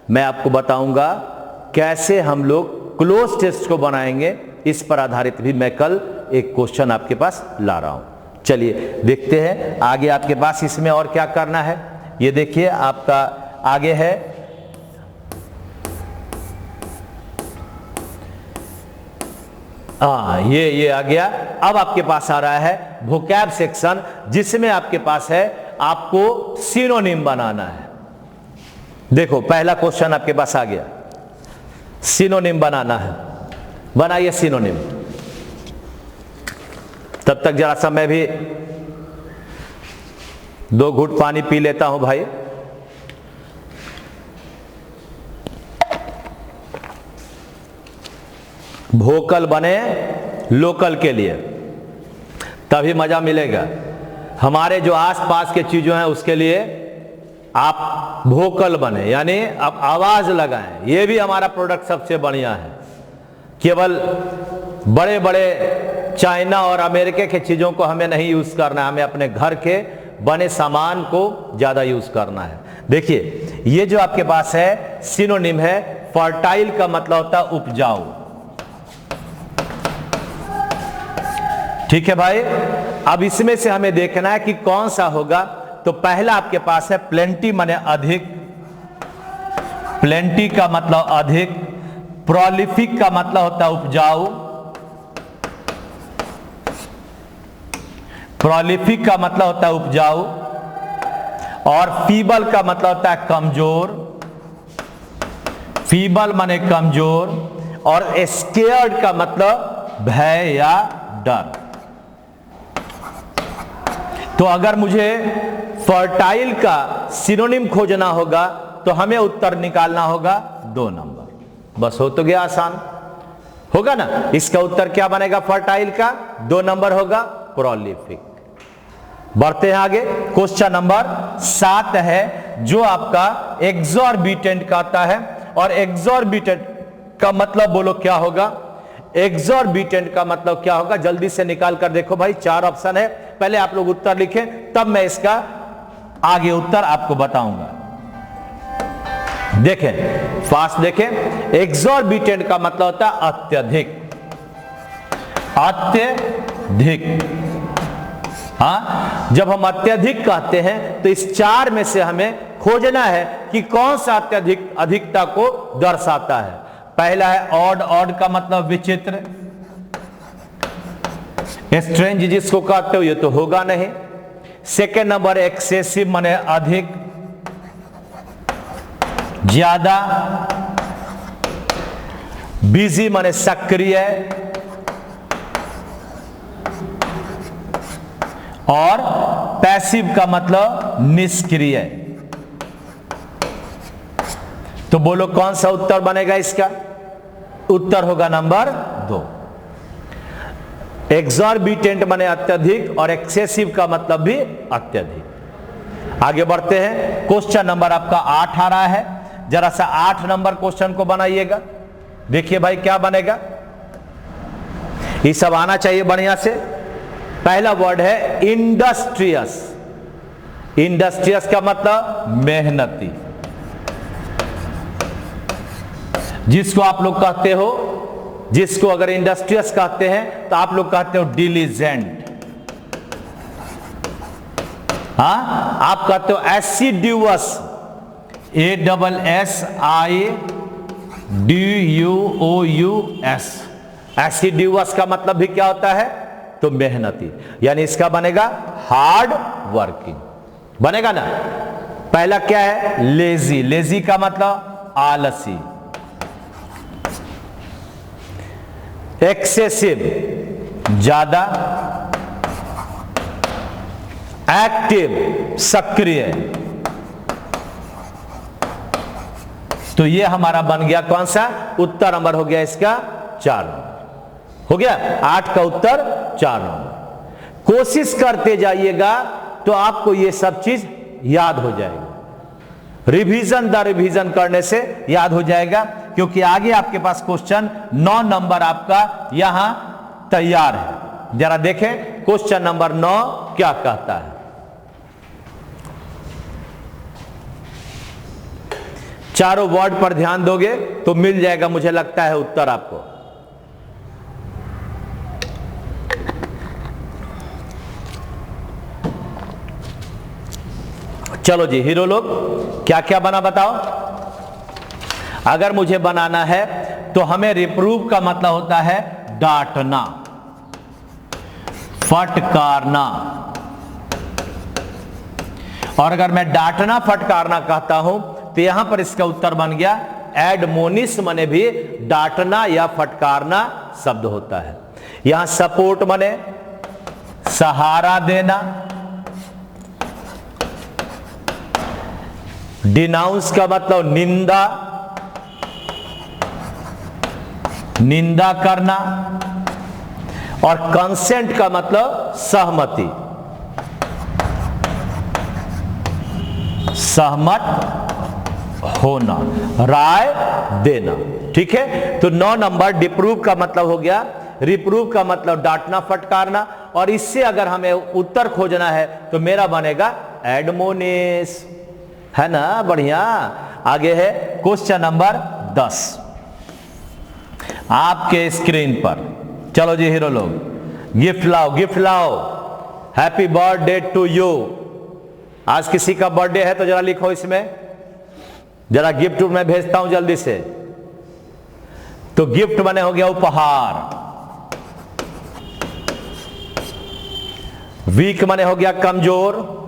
मैं आपको बताऊंगा कैसे हम लोग क्लोज टेस्ट को बनाएंगे, इस पर आधारित भी मैं कल एक क्वेश्चन आपके पास ला रहा हूं। चलिए देखते हैं आगे आपके पास इसमें और क्या करना है। ये देखिए आपका आगे है ये आ गया। अब आपके पास आ रहा है वोकैब सेक्शन, जिसमें आपके पास है आपको सिनोनिम बनाना है। देखो पहला क्वेश्चन आपके पास आ गया, सिनोनिम बनाना है। बनाइए सिनोनिम। तब तक जरा सा मैं भी 2 घूंट पानी पी लेता हूं भाई। वोकल बने लोकल के लिए, तभी मजा मिलेगा। हमारे जो आसपास के चीजों हैं उसके लिए आप वोकल बने, यानी आप आवाज लगाएं। ये भी हमारा प्रोडक्ट सबसे बढ़िया है। केवल बड़े बड़े चाइना और अमेरिका के चीजों को हमें नहीं यूज करना है, हमें अपने घर के बने सामान को ज्यादा यूज करना है। देखिए ये जो आपके पास है सिनोनिम है, फर्टाइल का मतलब होता है उपजाऊ। ठीक है भाई। अब इसमें से हमें देखना है कि कौन सा होगा। तो पहला आपके पास है प्लेंटी माने अधिक, प्लेंटी का मतलब अधिक। प्रोलिफिक का मतलब होता है उपजाऊ, प्रोलिफिक का मतलब होता है उपजाऊ। और फीबल का मतलब होता है कमजोर, फीबल माने कमजोर। और स्केयर्ड का मतलब भय या डर। तो अगर मुझे फर्टाइल का सिनोनिम खोजना होगा तो हमें उत्तर निकालना होगा 2 नंबर। बस हो तो गया, आसान होगा ना। इसका उत्तर क्या बनेगा? फर्टाइल का 2 नंबर होगा प्रोलिफिक। बढ़ते हैं आगे। क्वेश्चन नंबर 7 है जो आपका एक्सॉर्बिटेंट कहता है। और एक्सॉर्बिटेंट का मतलब बोलो क्या होगा? एक्सॉर्बिटेंट का मतलब क्या होगा? जल्दी से निकाल कर देखो भाई, 4 ऑप्शन है। पहले आप लोग उत्तर लिखें, तब मैं इसका आगे उत्तर आपको बताऊंगा। देखें फास्ट देखें। एक्सॉर्बिटेंट का मतलब होता है अत्यधिक, अत्यधिक। हाँ, जब हम अत्यधिक कहते हैं तो इस 4 में से हमें खोजना है कि कौन सा अत्यधिक अधिकता को दर्शाता है। पहला है ऑड, ऑड का मतलब विचित्र। स्ट्रेंज जिसको कहते हो ये तो होगा नहीं। सेकेंड नंबर एक्सेसिव माने अधिक, ज्यादा। बिजी माने सक्रिय। और पैसिव का मतलब निष्क्रिय। तो बोलो कौन सा उत्तर बनेगा इसका? उत्तर होगा नंबर 2। एक्सॉर्बिटेंट माने अत्यधिक और एक्सेसिव का मतलब भी अत्यधिक। आगे बढ़ते हैं। क्वेश्चन नंबर आपका 8 आ रहा है। जरा सा 8 नंबर क्वेश्चन को बनाइएगा। देखिए भाई क्या बनेगा, ये सब आना चाहिए बढ़िया से। पहला वर्ड है इंडस्ट्रियस। इंडस्ट्रियस का मतलब मेहनती, जिसको आप लोग कहते हो, जिसको अगर इंडस्ट्रियस कहते हैं तो आप लोग कहते हो डिलीजेंट। हाँ, आप कहते हो एसिड्यूअस, ASSIDUOUS। एसिड्यूअस का मतलब भी क्या होता है? तो मेहनती, यानी इसका बनेगा हार्ड वर्किंग बनेगा ना। पहला क्या है? लेजी। लेजी का मतलब आलसी। एक्सेसिव ज्यादा। एक्टिव सक्रिय। तो ये हमारा बन गया कौन सा? उत्तर नंबर हो गया इसका 4 नंबर हो गया। 8 का उत्तर 4 नंबर। कोशिश करते जाइएगा तो आपको ये सब चीज याद हो जाएगा। रिवीजन द रिवीजन करने से याद हो जाएगा, क्योंकि आगे आपके पास क्वेश्चन 9 नंबर आपका यहां तैयार है। जरा देखें क्वेश्चन नंबर 9 क्या कहता है। चारों वर्ड पर ध्यान दोगे तो मिल जाएगा मुझे लगता है उत्तर आपको। चलो जी हीरो लोग, क्या क्या बना बताओ। अगर मुझे बनाना है तो हमें रिप्रूव का मतलब होता है डांटना, फटकारना। और अगर मैं डांटना फटकारना कहता हूं तो यहां पर इसका उत्तर बन गया एडमोनिश, माने भी डांटना या फटकारना शब्द होता है। यहां सपोर्ट माने सहारा देना। डिनाउंस का मतलब निंदा, निंदा करना। और कंसेंट का मतलब सहमति, सहमत होना, राय देना। ठीक है, तो 9 नंबर डिप्रूव का मतलब हो गया, रिप्रूव का मतलब डांटना फटकारना। और इससे अगर हमें उत्तर खोजना है तो मेरा बनेगा एडमोनिश, है ना। बढ़िया। आगे है क्वेश्चन नंबर 10 आपके स्क्रीन पर। चलो जी हीरो लोग, गिफ्ट लाओ, गिफ्ट लाओ। Happy birthday to you. आज किसी का बर्थडे है तो जरा लिखो इसमें, जरा गिफ्ट मैं भेजता हूं जल्दी से। तो गिफ्ट बने हो गया उपहार। वीक बने हो गया कमजोर।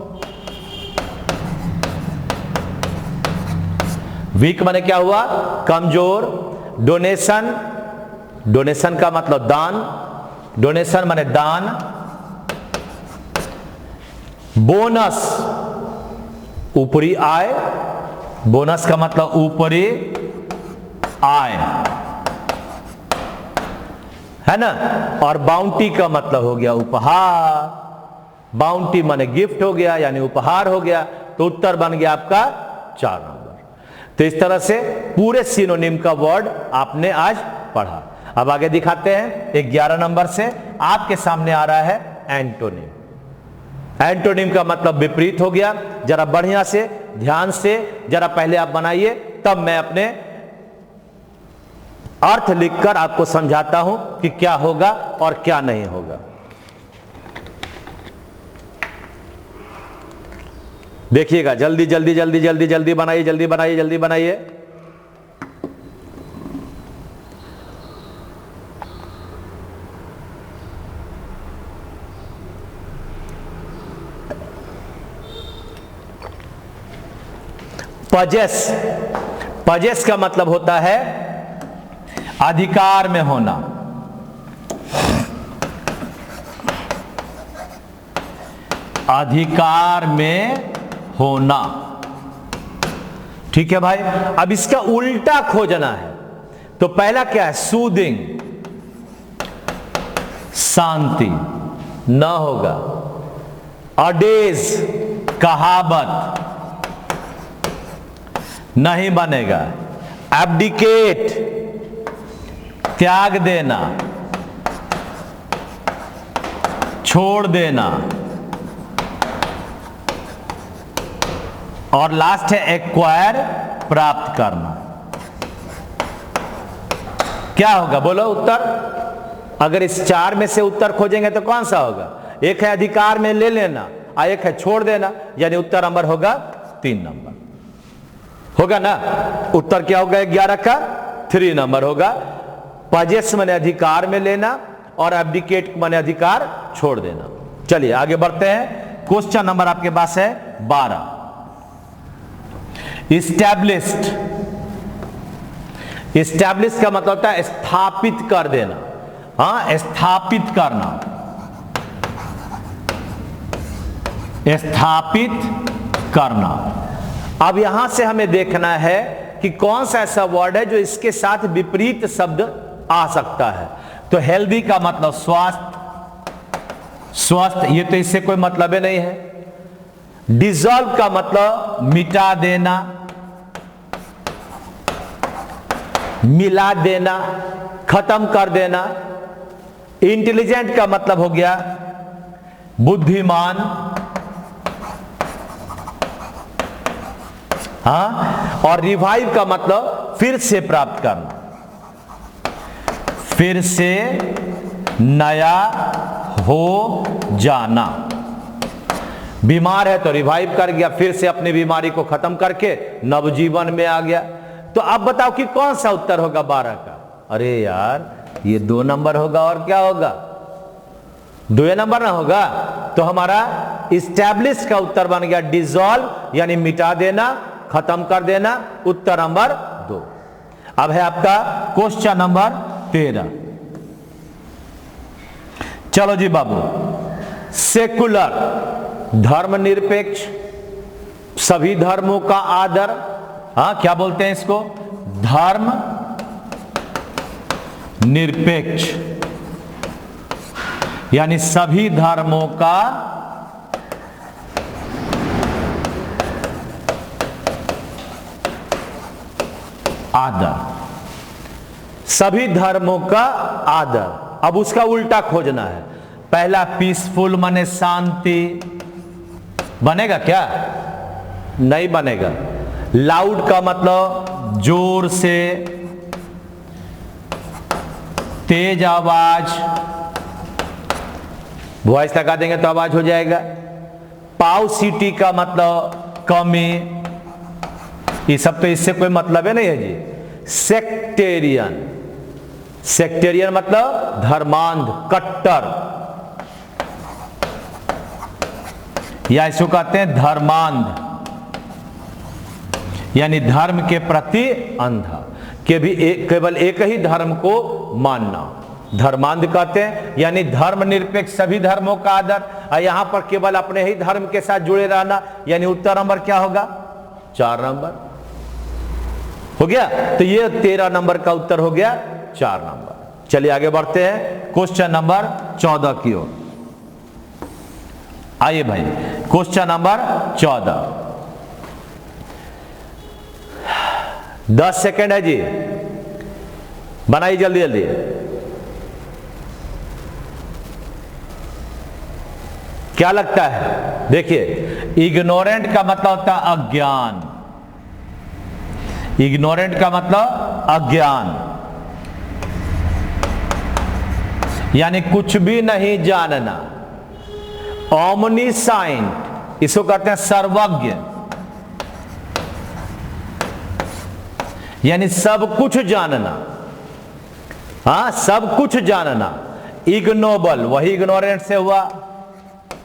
वीक माने क्या हुआ? कमजोर। डोनेशन, डोनेशन का मतलब दान। डोनेशन माने दान। बोनस, ऊपरी आय। बोनस का मतलब ऊपरी आय, है ना। और बाउंटी का मतलब हो गया उपहार। बाउंटी माने गिफ्ट हो गया, यानी उपहार हो गया। तो उत्तर बन गया आपका 4 नंबर। तो इस तरह से पूरे सिनोनिम का वर्ड आपने आज पढ़ा। अब आगे दिखाते हैं 11 नंबर से। आपके सामने आ रहा है एंटोनिम। एंटोनिम का मतलब विपरीत हो गया। जरा बढ़िया से ध्यान से जरा पहले आप बनाइए, तब मैं अपने अर्थ लिखकर आपको समझाता हूं कि क्या होगा और क्या नहीं होगा। देखिएगा, जल्दी जल्दी जल्दी जल्दी जल्दी बनाइए, जल्दी बनाइए, जल्दी बनाइए। पजेस, पजेस का मतलब होता है अधिकार में होना। अधिकार में होना। ठीक है भाई। अब इसका उल्टा खोजना है, तो पहला क्या है? सूदिंग, शांति, न होगा। अडेज, कहावत, नहीं बनेगा। एब्डिकेट, त्याग देना, छोड़ देना। और लास्ट है एक्वायर, प्राप्त करना। क्या होगा बोलो उत्तर? अगर इस चार में से उत्तर खोजेंगे तो कौन सा होगा? एक है अधिकार में ले लेना और एक है छोड़ देना, यानी उत्तर नंबर होगा 3 नंबर होगा ना। उत्तर क्या होगा 11 का? 3 नंबर होगा। पजेस माने अधिकार में लेना और एब्डिकेट माने अधिकार छोड़ देना। चलिए आगे बढ़ते हैं। क्वेश्चन नंबर आपके पास है 12। इस्टैब्लिश्ड, इस्टैब्लिश का मतलब होता है स्थापित कर देना। हाँ, स्थापित करना, स्थापित करना। अब यहां से हमें देखना है कि कौन सा ऐसा वर्ड है जो इसके साथ विपरीत शब्द आ सकता है। तो हेल्दी का मतलब स्वास्थ्य, स्वस्थ, ये तो इससे कोई मतलब ही नहीं है। डिसॉल्व का मतलब मिटा देना, मिला देना, खत्म कर देना। इंटेलिजेंट का मतलब हो गया बुद्धिमान। हाँ, और रिवाइव का मतलब फिर से प्राप्त करना, फिर से नया हो जाना। बीमार है तो रिवाइव कर गया, फिर से अपनी बीमारी को खत्म करके नवजीवन में आ गया। तो अब बताओ कि कौन सा उत्तर होगा 12 का? अरे यार, ये 2 नंबर होगा। और क्या होगा? 2 नंबर ना होगा। तो हमारा इस्टैब्लिश का उत्तर बन गया डिसॉल्व, यानी मिटा देना, खत्म कर देना। उत्तर नंबर 2। अब है आपका क्वेश्चन नंबर 13। चलो जी बाबू। सेकुलर, धर्मनिरपेक्ष, सभी धर्मों का आदर। हाँ, क्या बोलते हैं इसको? धर्म निरपेक्ष, यानी सभी धर्मों का आदर, सभी धर्मों का आदर। अब उसका उल्टा खोजना है। पहला पीसफुल माने शांति, बनेगा क्या? नहीं बनेगा। लाउड का मतलब जोर से, तेज आवाज, वॉइस लगा देंगे तो आवाज हो जाएगा। पाउसिटी का मतलब कमी, ये सब तो इससे कोई मतलब है नहीं है जी। सेक्टेरियन, सेक्टेरियन मतलब धर्मांध, कट्टर, या इसको कहते हैं धर्मांध, यानी धर्म के प्रति अंधा, केवल एक ही धर्म को मानना, धर्मांध कहते हैं। यानी धर्मनिरपेक्ष, सभी धर्मों का आदर, और यहां पर केवल अपने ही धर्म के साथ जुड़े रहना। यानी उत्तर नंबर क्या होगा? 4 नंबर हो गया। तो ये 13 नंबर का उत्तर हो गया 4 नंबर। चलिए आगे बढ़ते हैं क्वेश्चन नंबर 14 की ओर। आइए भाई, क्वेश्चन नंबर 14। 10 सेकेंड है जी, बनाइए जल्दी जल्दी। क्या लगता है? देखिए, इग्नोरेंट का मतलब होता है अज्ञान। इग्नोरेंट का मतलब अज्ञान, यानी कुछ भी नहीं जानना। ओमनीसाइंट, इसको कहते हैं सर्वज्ञ, यानी सब कुछ जानना। हाँ, सब कुछ जानना। इग्नोबल, वही इग्नोरेंट से हुआ,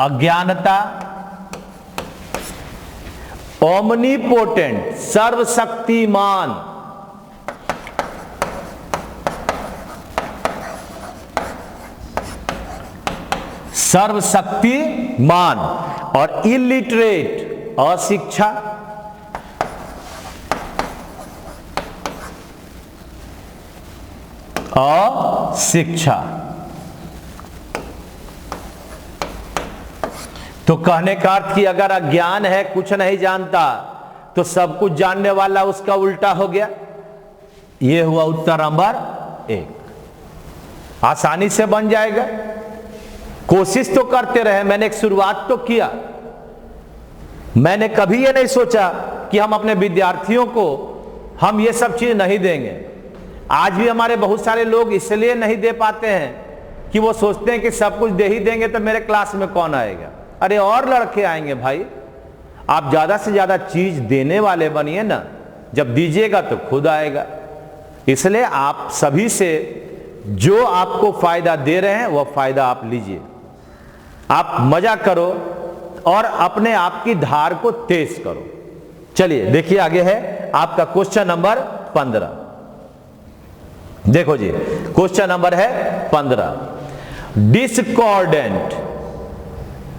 अज्ञानता। ओमनीपोटेंट, सर्वशक्तिमान, सर्वशक्तिमान। और इलिटरेट, अशिक्षा, अशिक्षा। तो कहने का अर्थ कि अगर अज्ञान है, कुछ नहीं जानता, तो सब कुछ जानने वाला उसका उल्टा हो गया। यह हुआ उत्तर नंबर 1। आसानी से बन जाएगा, कोशिश तो करते रहे। मैंने एक शुरुआत तो किया। मैंने कभी ये नहीं सोचा कि हम अपने विद्यार्थियों को हम ये सब चीज नहीं देंगे। आज भी हमारे बहुत सारे लोग इसलिए नहीं दे पाते हैं कि वो सोचते हैं कि सब कुछ दे ही देंगे तो मेरे क्लास में कौन आएगा। अरे और लड़के आएंगे भाई। आप ज्यादा से ज्यादा चीज देने वाले बनिए ना, जब दीजिएगा तो खुद आएगा। इसलिए आप सभी से जो आपको फायदा दे रहे हैं वह फायदा आप लीजिए, आप मजा करो और अपने आप की धार को तेज करो। चलिए देखिए, आगे है आपका क्वेश्चन नंबर 15। देखो जी, क्वेश्चन नंबर है 15। डिस्कॉर्डेंट,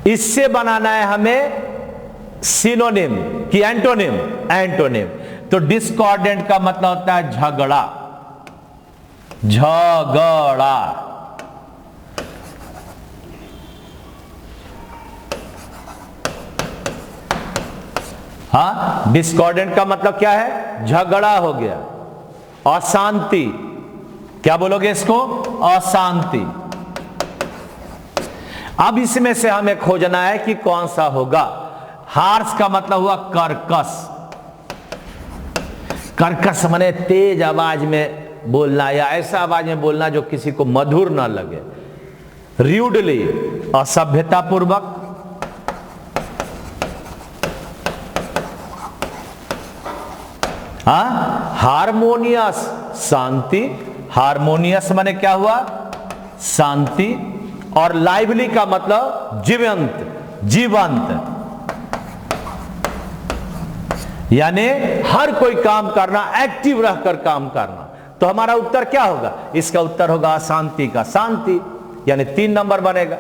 इससे बनाना है हमें सिनोनिम कि एंटोनिम। एंटोनिम तो डिस्कॉर्डेंट का मतलब होता है झगड़ा, झगड़ा। हाँ, डिस्कॉर्डेंट का मतलब क्या है? झगड़ा हो गया, अशांति। क्या बोलोगे इसको? अशांति। अब इसमें से हमें खोजना है कि कौन सा होगा। हार्श का मतलब हुआ कर्कश। कर्कश माने तेज आवाज में बोलना या ऐसा आवाज में बोलना जो किसी को मधुर ना लगे। र्यूडली, असभ्यतापूर्वक। हारमोनियस, शांति। हारमोनियस माने क्या हुआ? शांति। और लाइवली का मतलब जीवंत, जीवंत। यानी हर कोई काम करना, एक्टिव रहकर काम करना। तो हमारा उत्तर क्या होगा? इसका उत्तर होगा अशांति का। शांति यानी 3 नंबर बनेगा।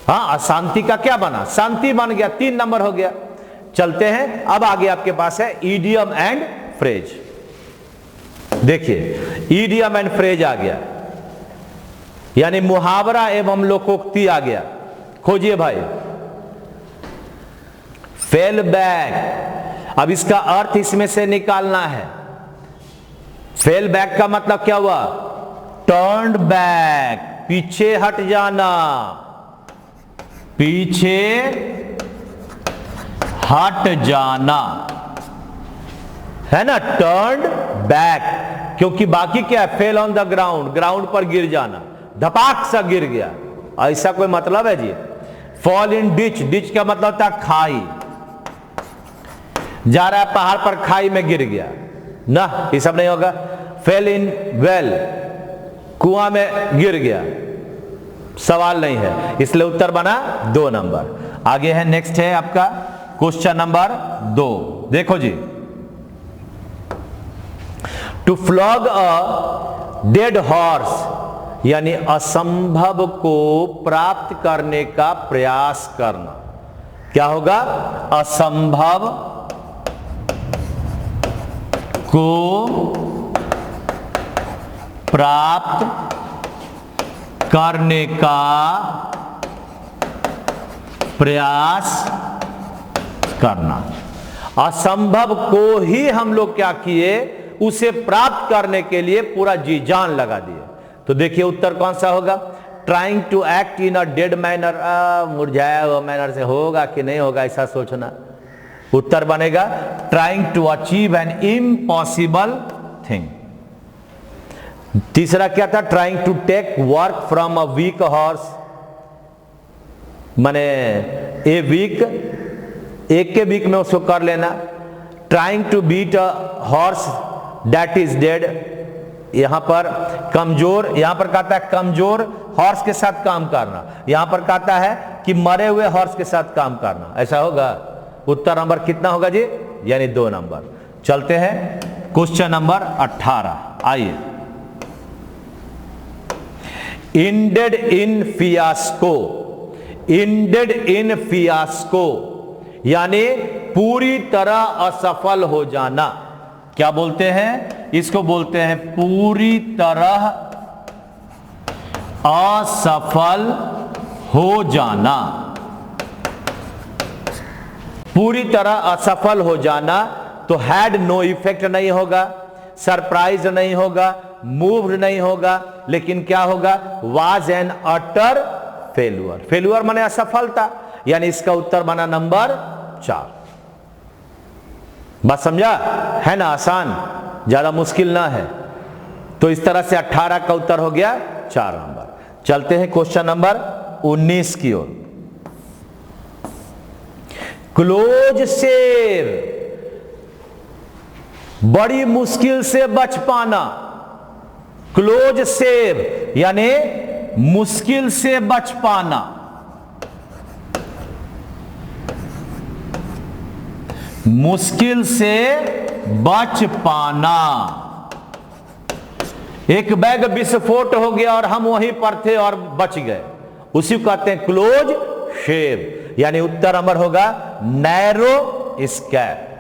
हाँ, अशांति का क्या बना? शांति बन गया, 3 नंबर हो गया। चलते हैं, अब आगे आपके पास है इडियम एंड फ्रेज। देखिए, इडियम एंड फ्रेज आ गया, यानी मुहावरा एवं लोकोक्ति आ गया। खोजिए भाई। फेल बैक, अब इसका अर्थ इसमें से निकालना है। फेल बैक का मतलब क्या हुआ? टर्न बैक, पीछे हट जाना, पीछे हट जाना, है ना? Turn back. क्योंकि बाकी क्या है? Fell on the ground, ground पर गिर जाना, धपाक सा गिर गया, ऐसा कोई मतलब है जी? फॉल इन डिच, डिच का मतलब होता है खाई। जा रहा है पहाड़ पर, खाई में गिर गया ना, ये सब नहीं होगा। फेल इन वेल, कुआं में गिर गया, सवाल नहीं है, इसलिए उत्तर बना 2 नंबर। आगे है, नेक्स्ट है आपका क्वेश्चन नंबर 2। देखो जी, to flog a dead horse, यानी असंभव को प्राप्त करने का प्रयास करना। क्या होगा? असंभव को प्राप्त करने का प्रयास करना। असंभव को ही हम लोग क्या किए? उसे प्राप्त करने के लिए पूरा जी जान लगा दिए। तो देखिए उत्तर कौन सा होगा? Trying to act in a dead manner, मुरझाया हुआ मैनर से होगा कि नहीं होगा ऐसा सोचना। उत्तर बनेगा trying to achieve an impossible thing. तीसरा क्या था? Trying to take work from a weak horse, माने ए वीक, एक के वीक में उसको कर लेना। Trying to beat a horse that is dead, यहां पर कमजोर, यहां पर कहता है कमजोर हॉर्स के साथ काम करना, यहां पर कहता है कि मरे हुए हॉर्स के साथ काम करना। ऐसा होगा? उत्तर नंबर कितना होगा जी? यानी 2 नंबर। चलते हैं क्वेश्चन नंबर 18। आइए, इंडेड इन फियास्को, इंडेड इन फियास्को, यानी पूरी तरह असफल हो जाना। क्या बोलते हैं इसको? बोलते हैं पूरी तरह असफल हो जाना। पूरी तरह असफल हो जाना तो हैड नो इफेक्ट नहीं होगा, सरप्राइज नहीं होगा, मूव्ड नहीं होगा, लेकिन क्या होगा? Was an utter failure. Failure माने असफलता, यानी इसका उत्तर बना नंबर 4। बात समझा है ना? आसान, ज्यादा मुश्किल ना है। तो इस तरह से 18 का उत्तर हो गया 4 नंबर। चलते हैं क्वेश्चन नंबर 19 की ओर। क्लोज सेव, बड़ी मुश्किल से बच पाना। क्लोज सेव यानी मुश्किल से बच पाना। मुश्किल से बच पाना। एक बैग विस्फोट हो गया और हम वहीं पर थे और बच गए, उसी को कहते हैं क्लोज शेव। यानी उत्तर नंबर होगा नैरो एस्केप।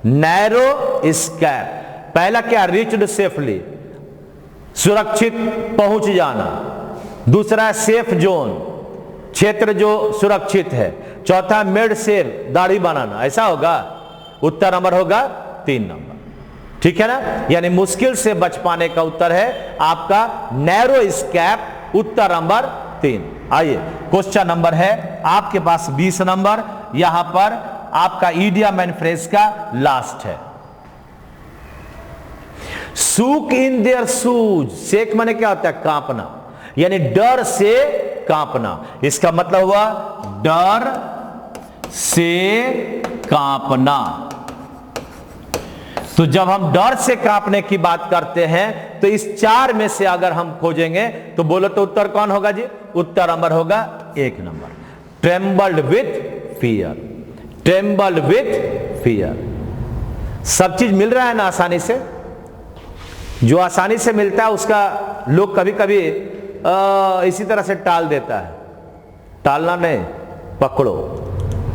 Narrow escape. पहला क्या? रीच्ड सेफली, सुरक्षित पहुंच जाना। दूसरा सेफ जोन, क्षेत्र जो सुरक्षित है। चौथा मेड सेव, दाढ़ी बनाना। ऐसा होगा? उत्तर नंबर होगा 3 नंबर। ठीक है ना? यानी मुश्किल से बच पाने का उत्तर है आपका नैरो एस्केप, उत्तर नंबर 3। आइए क्वेश्चन नंबर है आपके पास 20 नंबर। यहां पर आपका इडियम एंड फ्रेज का लास्ट है। सूक इन देयर शूज। शेक माने क्या होता है? कांपना, यानी डर से कांपना। इसका मतलब हुआ डर से कांपना। तो जब हम डर से कांपने की बात करते हैं तो इस 4 में से अगर हम खोजेंगे तो बोलो तो उत्तर कौन होगा जी? उत्तर नंबर होगा 1 number, trembled with fear. Trembled with fear. सब चीज मिल रहा है ना आसानी से? जो आसानी से मिलता है उसका लोग कभी कभी इसी तरह से टाल देता है। टालना नहीं, पकड़ो।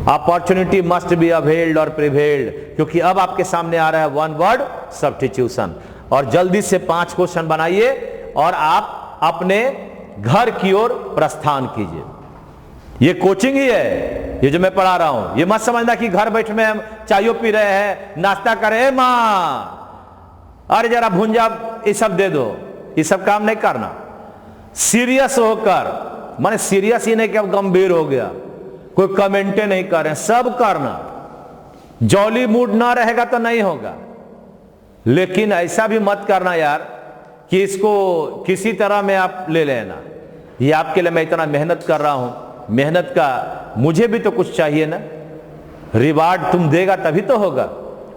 अपॉर्चुनिटी मस्ट बी अवेल्ड और प्रिवेल्ड, क्योंकि अब आपके सामने आ रहा है 1 वर्ड सब्स्टिट्यूशन। और जल्दी से 5 क्वेश्चन बनाइए और आप अपने घर की ओर प्रस्थान कीजिए। ये कोचिंग ही है, ये जो मैं पढ़ा रहा हूं। ये मत समझना कि घर बैठ में हम चाय पी रहे हैं, नाश्ता कर रहे हैं, मां अरे जरा भुंजा ये सब दे दो, ये सब काम नहीं करना। सीरियस होकर, माने सीरियस ही नहीं कि अब गंभीर हो गया, कोई कमेंटे नहीं कर रहे, सब करना। जॉली मूड ना रहेगा तो नहीं होगा। लेकिन ऐसा भी मत करना यार कि इसको किसी तरह में आप ले लेना। ये आपके लिए मैं इतना मेहनत कर रहा हूं, मेहनत का मुझे भी तो कुछ चाहिए ना। रिवार्ड तुम देगा तभी तो होगा।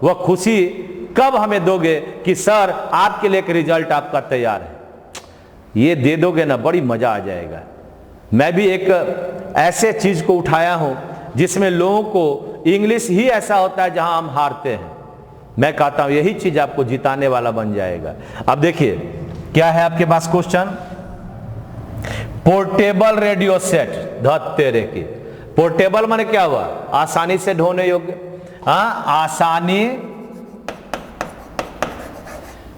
वह खुशी कब हमें दोगे कि सर आपके लिए एक रिजल्ट आपका तैयार है, ये दे दोगे ना, बड़ी मजा आ जाएगा। मैं भी एक ऐसे चीज को उठाया हूं जिसमें लोगों को इंग्लिश ही ऐसा होता है जहां हम हारते हैं। मैं कहता हूं यही चीज आपको जिताने वाला बन जाएगा। अब देखिए क्या है आपके पास क्वेश्चन। Portable radio set. धत तेरे की। पोर्टेबल माने क्या हुआ? आसानी से ढोने योग्य। हाँ, आसानी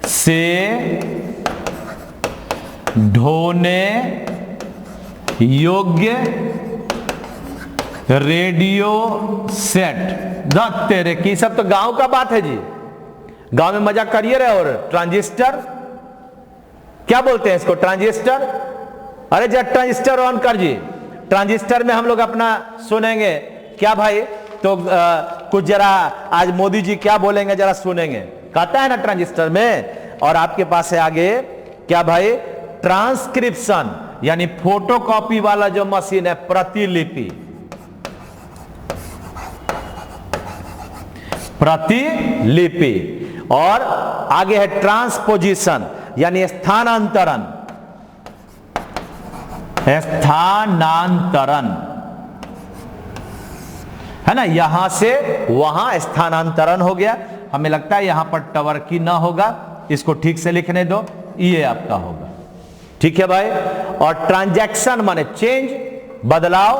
से ढोने योग्य रेडियो सेट। धत तेरे की। सब तो गांव का बात है जी, गांव में मजा करिए रहे। और ट्रांजिस्टर क्या बोलते हैं इसको? ट्रांजिस्टर। अरे जब ट्रांजिस्टर ऑन कर जी, ट्रांजिस्टर में हम लोग अपना सुनेंगे क्या भाई? तो कुछ जरा आज मोदी जी क्या बोलेंगे जरा सुनेंगे, कहता है ना ट्रांजिस्टर में। और आपके पास है आगे क्या भाई? ट्रांसक्रिप्शन, यानी फोटोकॉपी वाला जो मशीन है, प्रतिलिपि। प्रतिलिपि। और आगे है ट्रांसपोजिशन, यानी स्थानांतरण। स्थानांतरण है ना, यहां से वहां स्थानांतरण हो गया। हमें लगता है यहां पर टवर की ना होगा, इसको ठीक से लिखने दो, ये आपका होगा। ठीक है भाई। और ट्रांजैक्शन माने चेंज, बदलाव।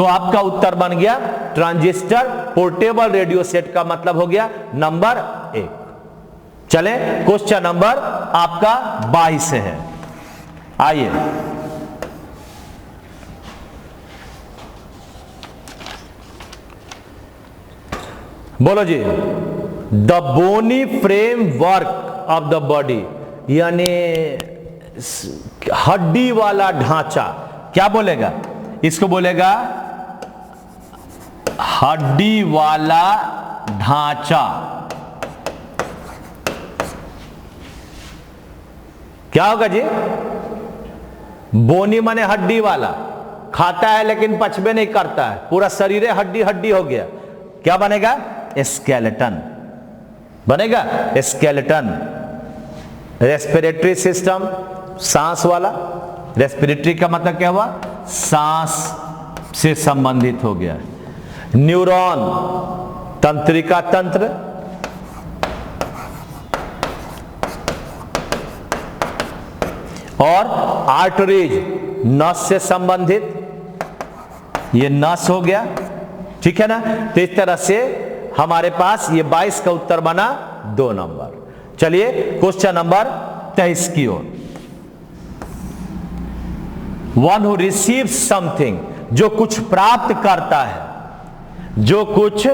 तो आपका उत्तर बन गया ट्रांजिस्टर पोर्टेबल रेडियो सेट का मतलब हो गया नंबर 1। चले क्वेश्चन नंबर आपका 22 है। आइए बोलो जी। The bony framework of the body, यानी हड्डी वाला ढांचा, क्या बोलेगा इसको? बोलेगा हड्डी वाला ढांचा। क्या होगा जी? बोनी माने हड्डी वाला, खाता है लेकिन पचबे नहीं करता है, पूरा शरीर हड्डी हड्डी हो गया, क्या बनेगा? स्केलेटन बनेगा, स्केलेटन। रेस्पिरेटरी सिस्टम, सांस वाला, रेस्पिरेटरी का मतलब क्या हुआ? सांस से संबंधित हो गया। न्यूरॉन, तंत्रिका तंत्र, और आर्टरीज, नस से संबंधित, ये नस हो गया, ठीक है ना। तो इस तरह से हमारे पास ये 22 का उत्तर बना 2 नंबर। चलिए क्वेश्चन नंबर 23 की ओर। वन हु रिसीव समथिंग, जो कुछ प्राप्त करता है, जो कुछ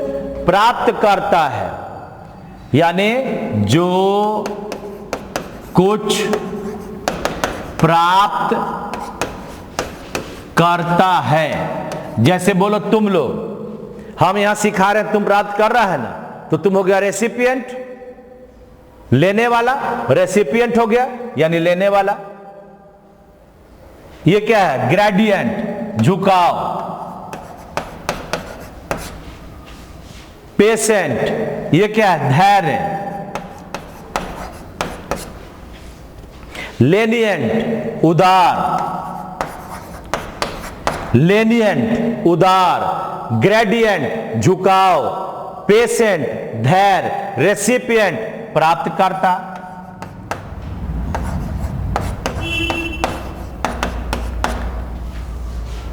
प्राप्त करता है, यानी जो कुछ प्राप्त करता है। जैसे बोलो तुम लोग, हम यहां सिखा रहे हैं, तुम प्राप्त कर रहा है ना, तो तुम हो गया रेसिपिएंट, लेने वाला, रेसिपिएंट हो गया यानी लेने वाला। ये क्या है? ग्रेडियंट, झुकाव। पेशेंट, ये क्या है? धैर्य। लेनिएंट, उदार, लेनिएंट, उदार, ग्रेडियंट, झुकाव, पेशेंट, धैर्य, रेसिपिएंट, प्राप्तकर्ता।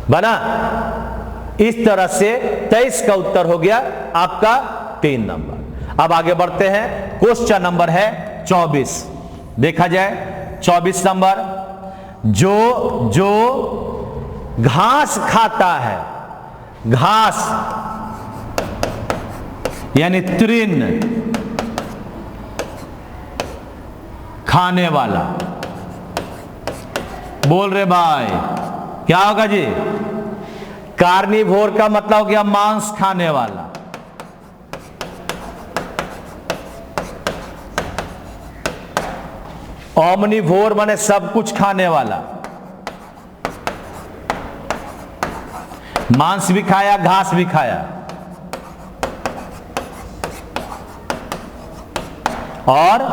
बना? इस तरह से 23 का उत्तर हो गया आपका 3 नंबर। अब आगे बढ़ते हैं, क्वेश्चन नंबर है 24। देखा जाए 24 नंबर। जो घास खाता है, घास यानी तृण, खाने वाला। बोल रहे भाई क्या होगा जी? कार्निवोर का मतलब हो गया मांस खाने वाला। ओमनिवोर माने सब कुछ खाने वाला, मांस भी खाया, घास भी खाया। और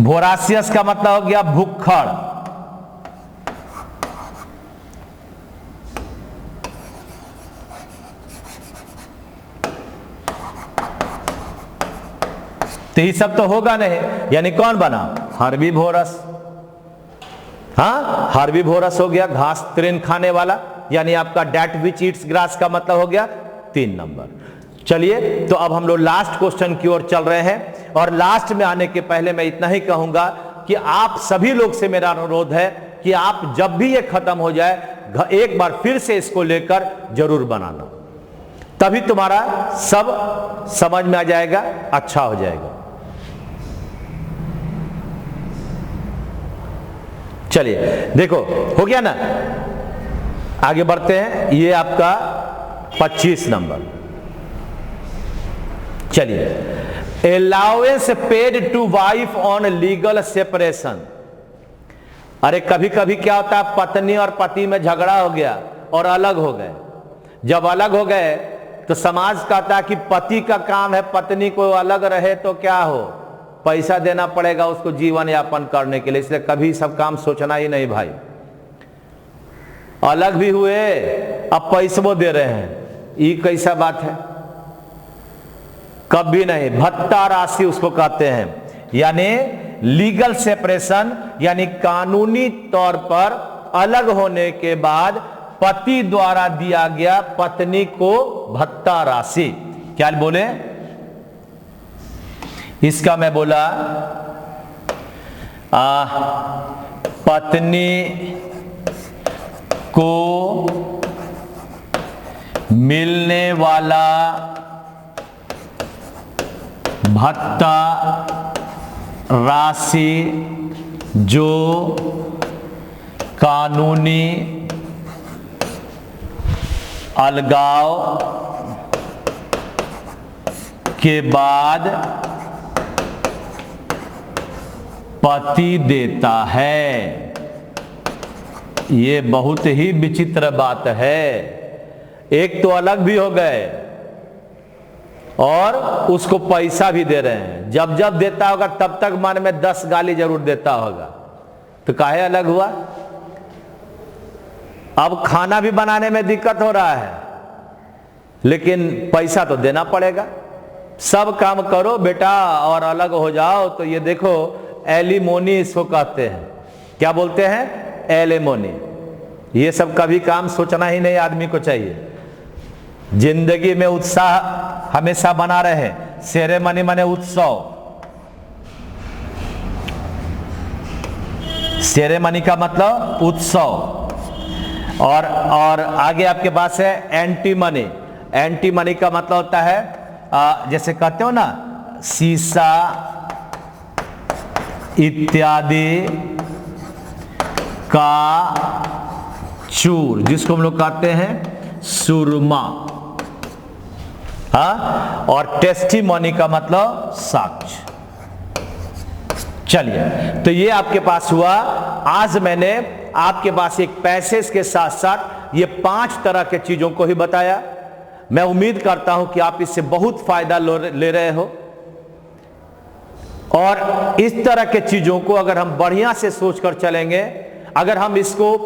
वोरासियस का मतलब हो गया भुक्खड़। तो ये सब तो होगा नहीं, यानी कौन बना? हर्बीवोरस। हाँ, हर्बीवोरस हो गया, घास तृण खाने वाला, यानी आपका डेट विच ईट्स ग्रास का मतलब हो गया 3 नंबर। चलिए तो अब हम लोग लास्ट क्वेश्चन की ओर चल रहे हैं, और लास्ट में आने के पहले मैं इतना ही कहूंगा कि आप सभी लोग से मेरा अनुरोध है कि आप जब भी ये खत्म हो जाए एक बार फिर से इसको लेकर जरूर बनाना, तभी तुम्हारा सब समझ में आ जाएगा, अच्छा हो जाएगा। चलिए देखो, हो गया ना। आगे बढ़ते हैं, ये आपका 25 नंबर। चलिए, allowance paid to wife on legal separation. अरे कभी कभी क्या होता है, पत्नी और पति में झगड़ा हो गया और अलग हो गए। जब अलग हो गए तो समाज कहता है कि पति का काम है पत्नी को अलग रहे तो क्या हो, पैसा देना पड़ेगा उसको जीवन यापन करने के लिए, इसलिए कभी सब काम सोचना ही नहीं भाई। अलग भी हुए, अब पैसों दे रहे हैं, ये कैसा बात है? कभी नहीं, भत्ता राशि उसको कहते हैं। यानी लीगल सेपरेशन यानी कानूनी तौर पर अलग होने के बाद पति द्वारा दिया गया पत्नी को भत्ता राशि। क्या बोले इसका? मैं बोला पत्नी को मिलने वाला भत्ता राशि जो कानूनी अलगाव के बाद पति देता है। ये बहुत ही विचित्र बात है। एक तो अलग भी हो गए और उसको पैसा भी दे रहे हैं। जब जब देता होगा तब तक मन में 10 गाली जरूर देता होगा। तो काहे अलग हुआ? अब खाना भी बनाने में दिक्कत हो रहा है, लेकिन पैसा तो देना पड़ेगा। सब काम करो बेटा और अलग हो जाओ। तो ये देखो एलिमोनी इसको कहते हैं। क्या बोलते हैं? एलिमोनी। ये सब कभी काम सोचना ही नहीं आदमी को चाहिए। जिंदगी में उत्साह हमेशा बना रहे। सेरेमनी माने उत्सव। सेरेमनी का मतलब उत्सव। और आगे आपके पास है एंटी मनी। एंटी मनी का मतलब होता है जैसे कहते हो ना, शीशा इत्यादि का चूर, जिसको हम लोग कहते हैं सुरमा। हाँ, और टेस्टिमोनी का मतलब साक्ष्य। चलिए, तो ये आपके पास हुआ। आज मैंने आपके पास एक पैसेज के साथ साथ ये 5 तरह के चीजों को ही बताया। मैं उम्मीद करता हूं कि आप इससे बहुत फायदा ले रहे हो। और इस तरह के चीजों को अगर हम बढ़िया से सोचकर चलेंगे, अगर हम इसको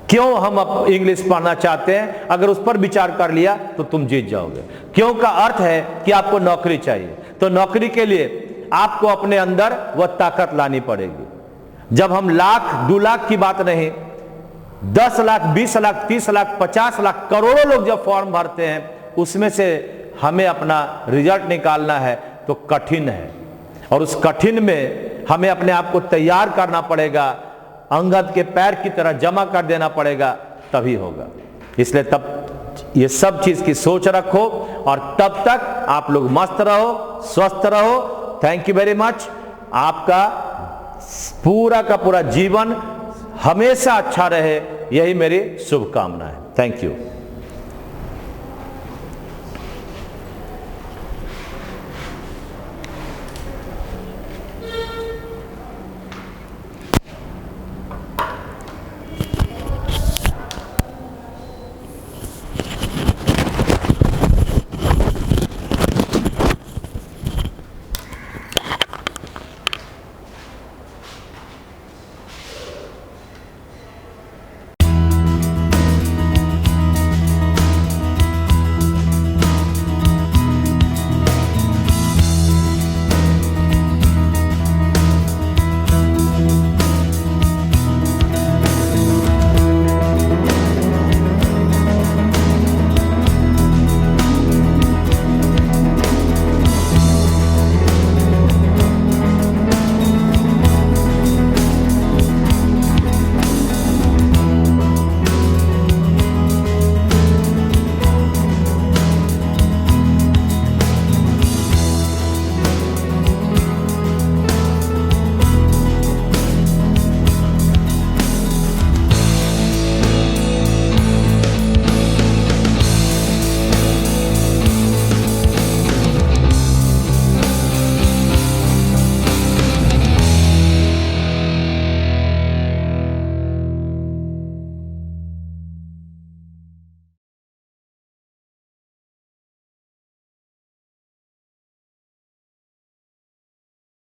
क्यों हम अब इंग्लिश पढ़ना चाहते हैं, अगर उस पर विचार कर लिया तो तुम जीत जाओगे। क्यों का अर्थ है कि आपको नौकरी चाहिए। तो नौकरी के लिए आपको अपने अंदर वह ताकत लानी पड़ेगी। जब हम लाख 2 लाख की बात नहीं, 10 लाख 20 लाख 30 लाख 50 लाख करोड़ों लोग जब फॉर्म भरते हैं, उसमें से हमें अपना रिजल्ट निकालना है तो कठिन है। और उस कठिन में हमें अपने आप को तैयार करना पड़ेगा, अंगद के पैर की तरह जमा कर देना पड़ेगा, तभी होगा। इसलिए तब ये सब चीज की सोच रखो और तब तक आप लोग मस्त रहो, स्वस्थ रहो। Thank you very much. आपका पूरा का पूरा जीवन हमेशा अच्छा रहे, यही मेरी शुभकामना है। Thank you.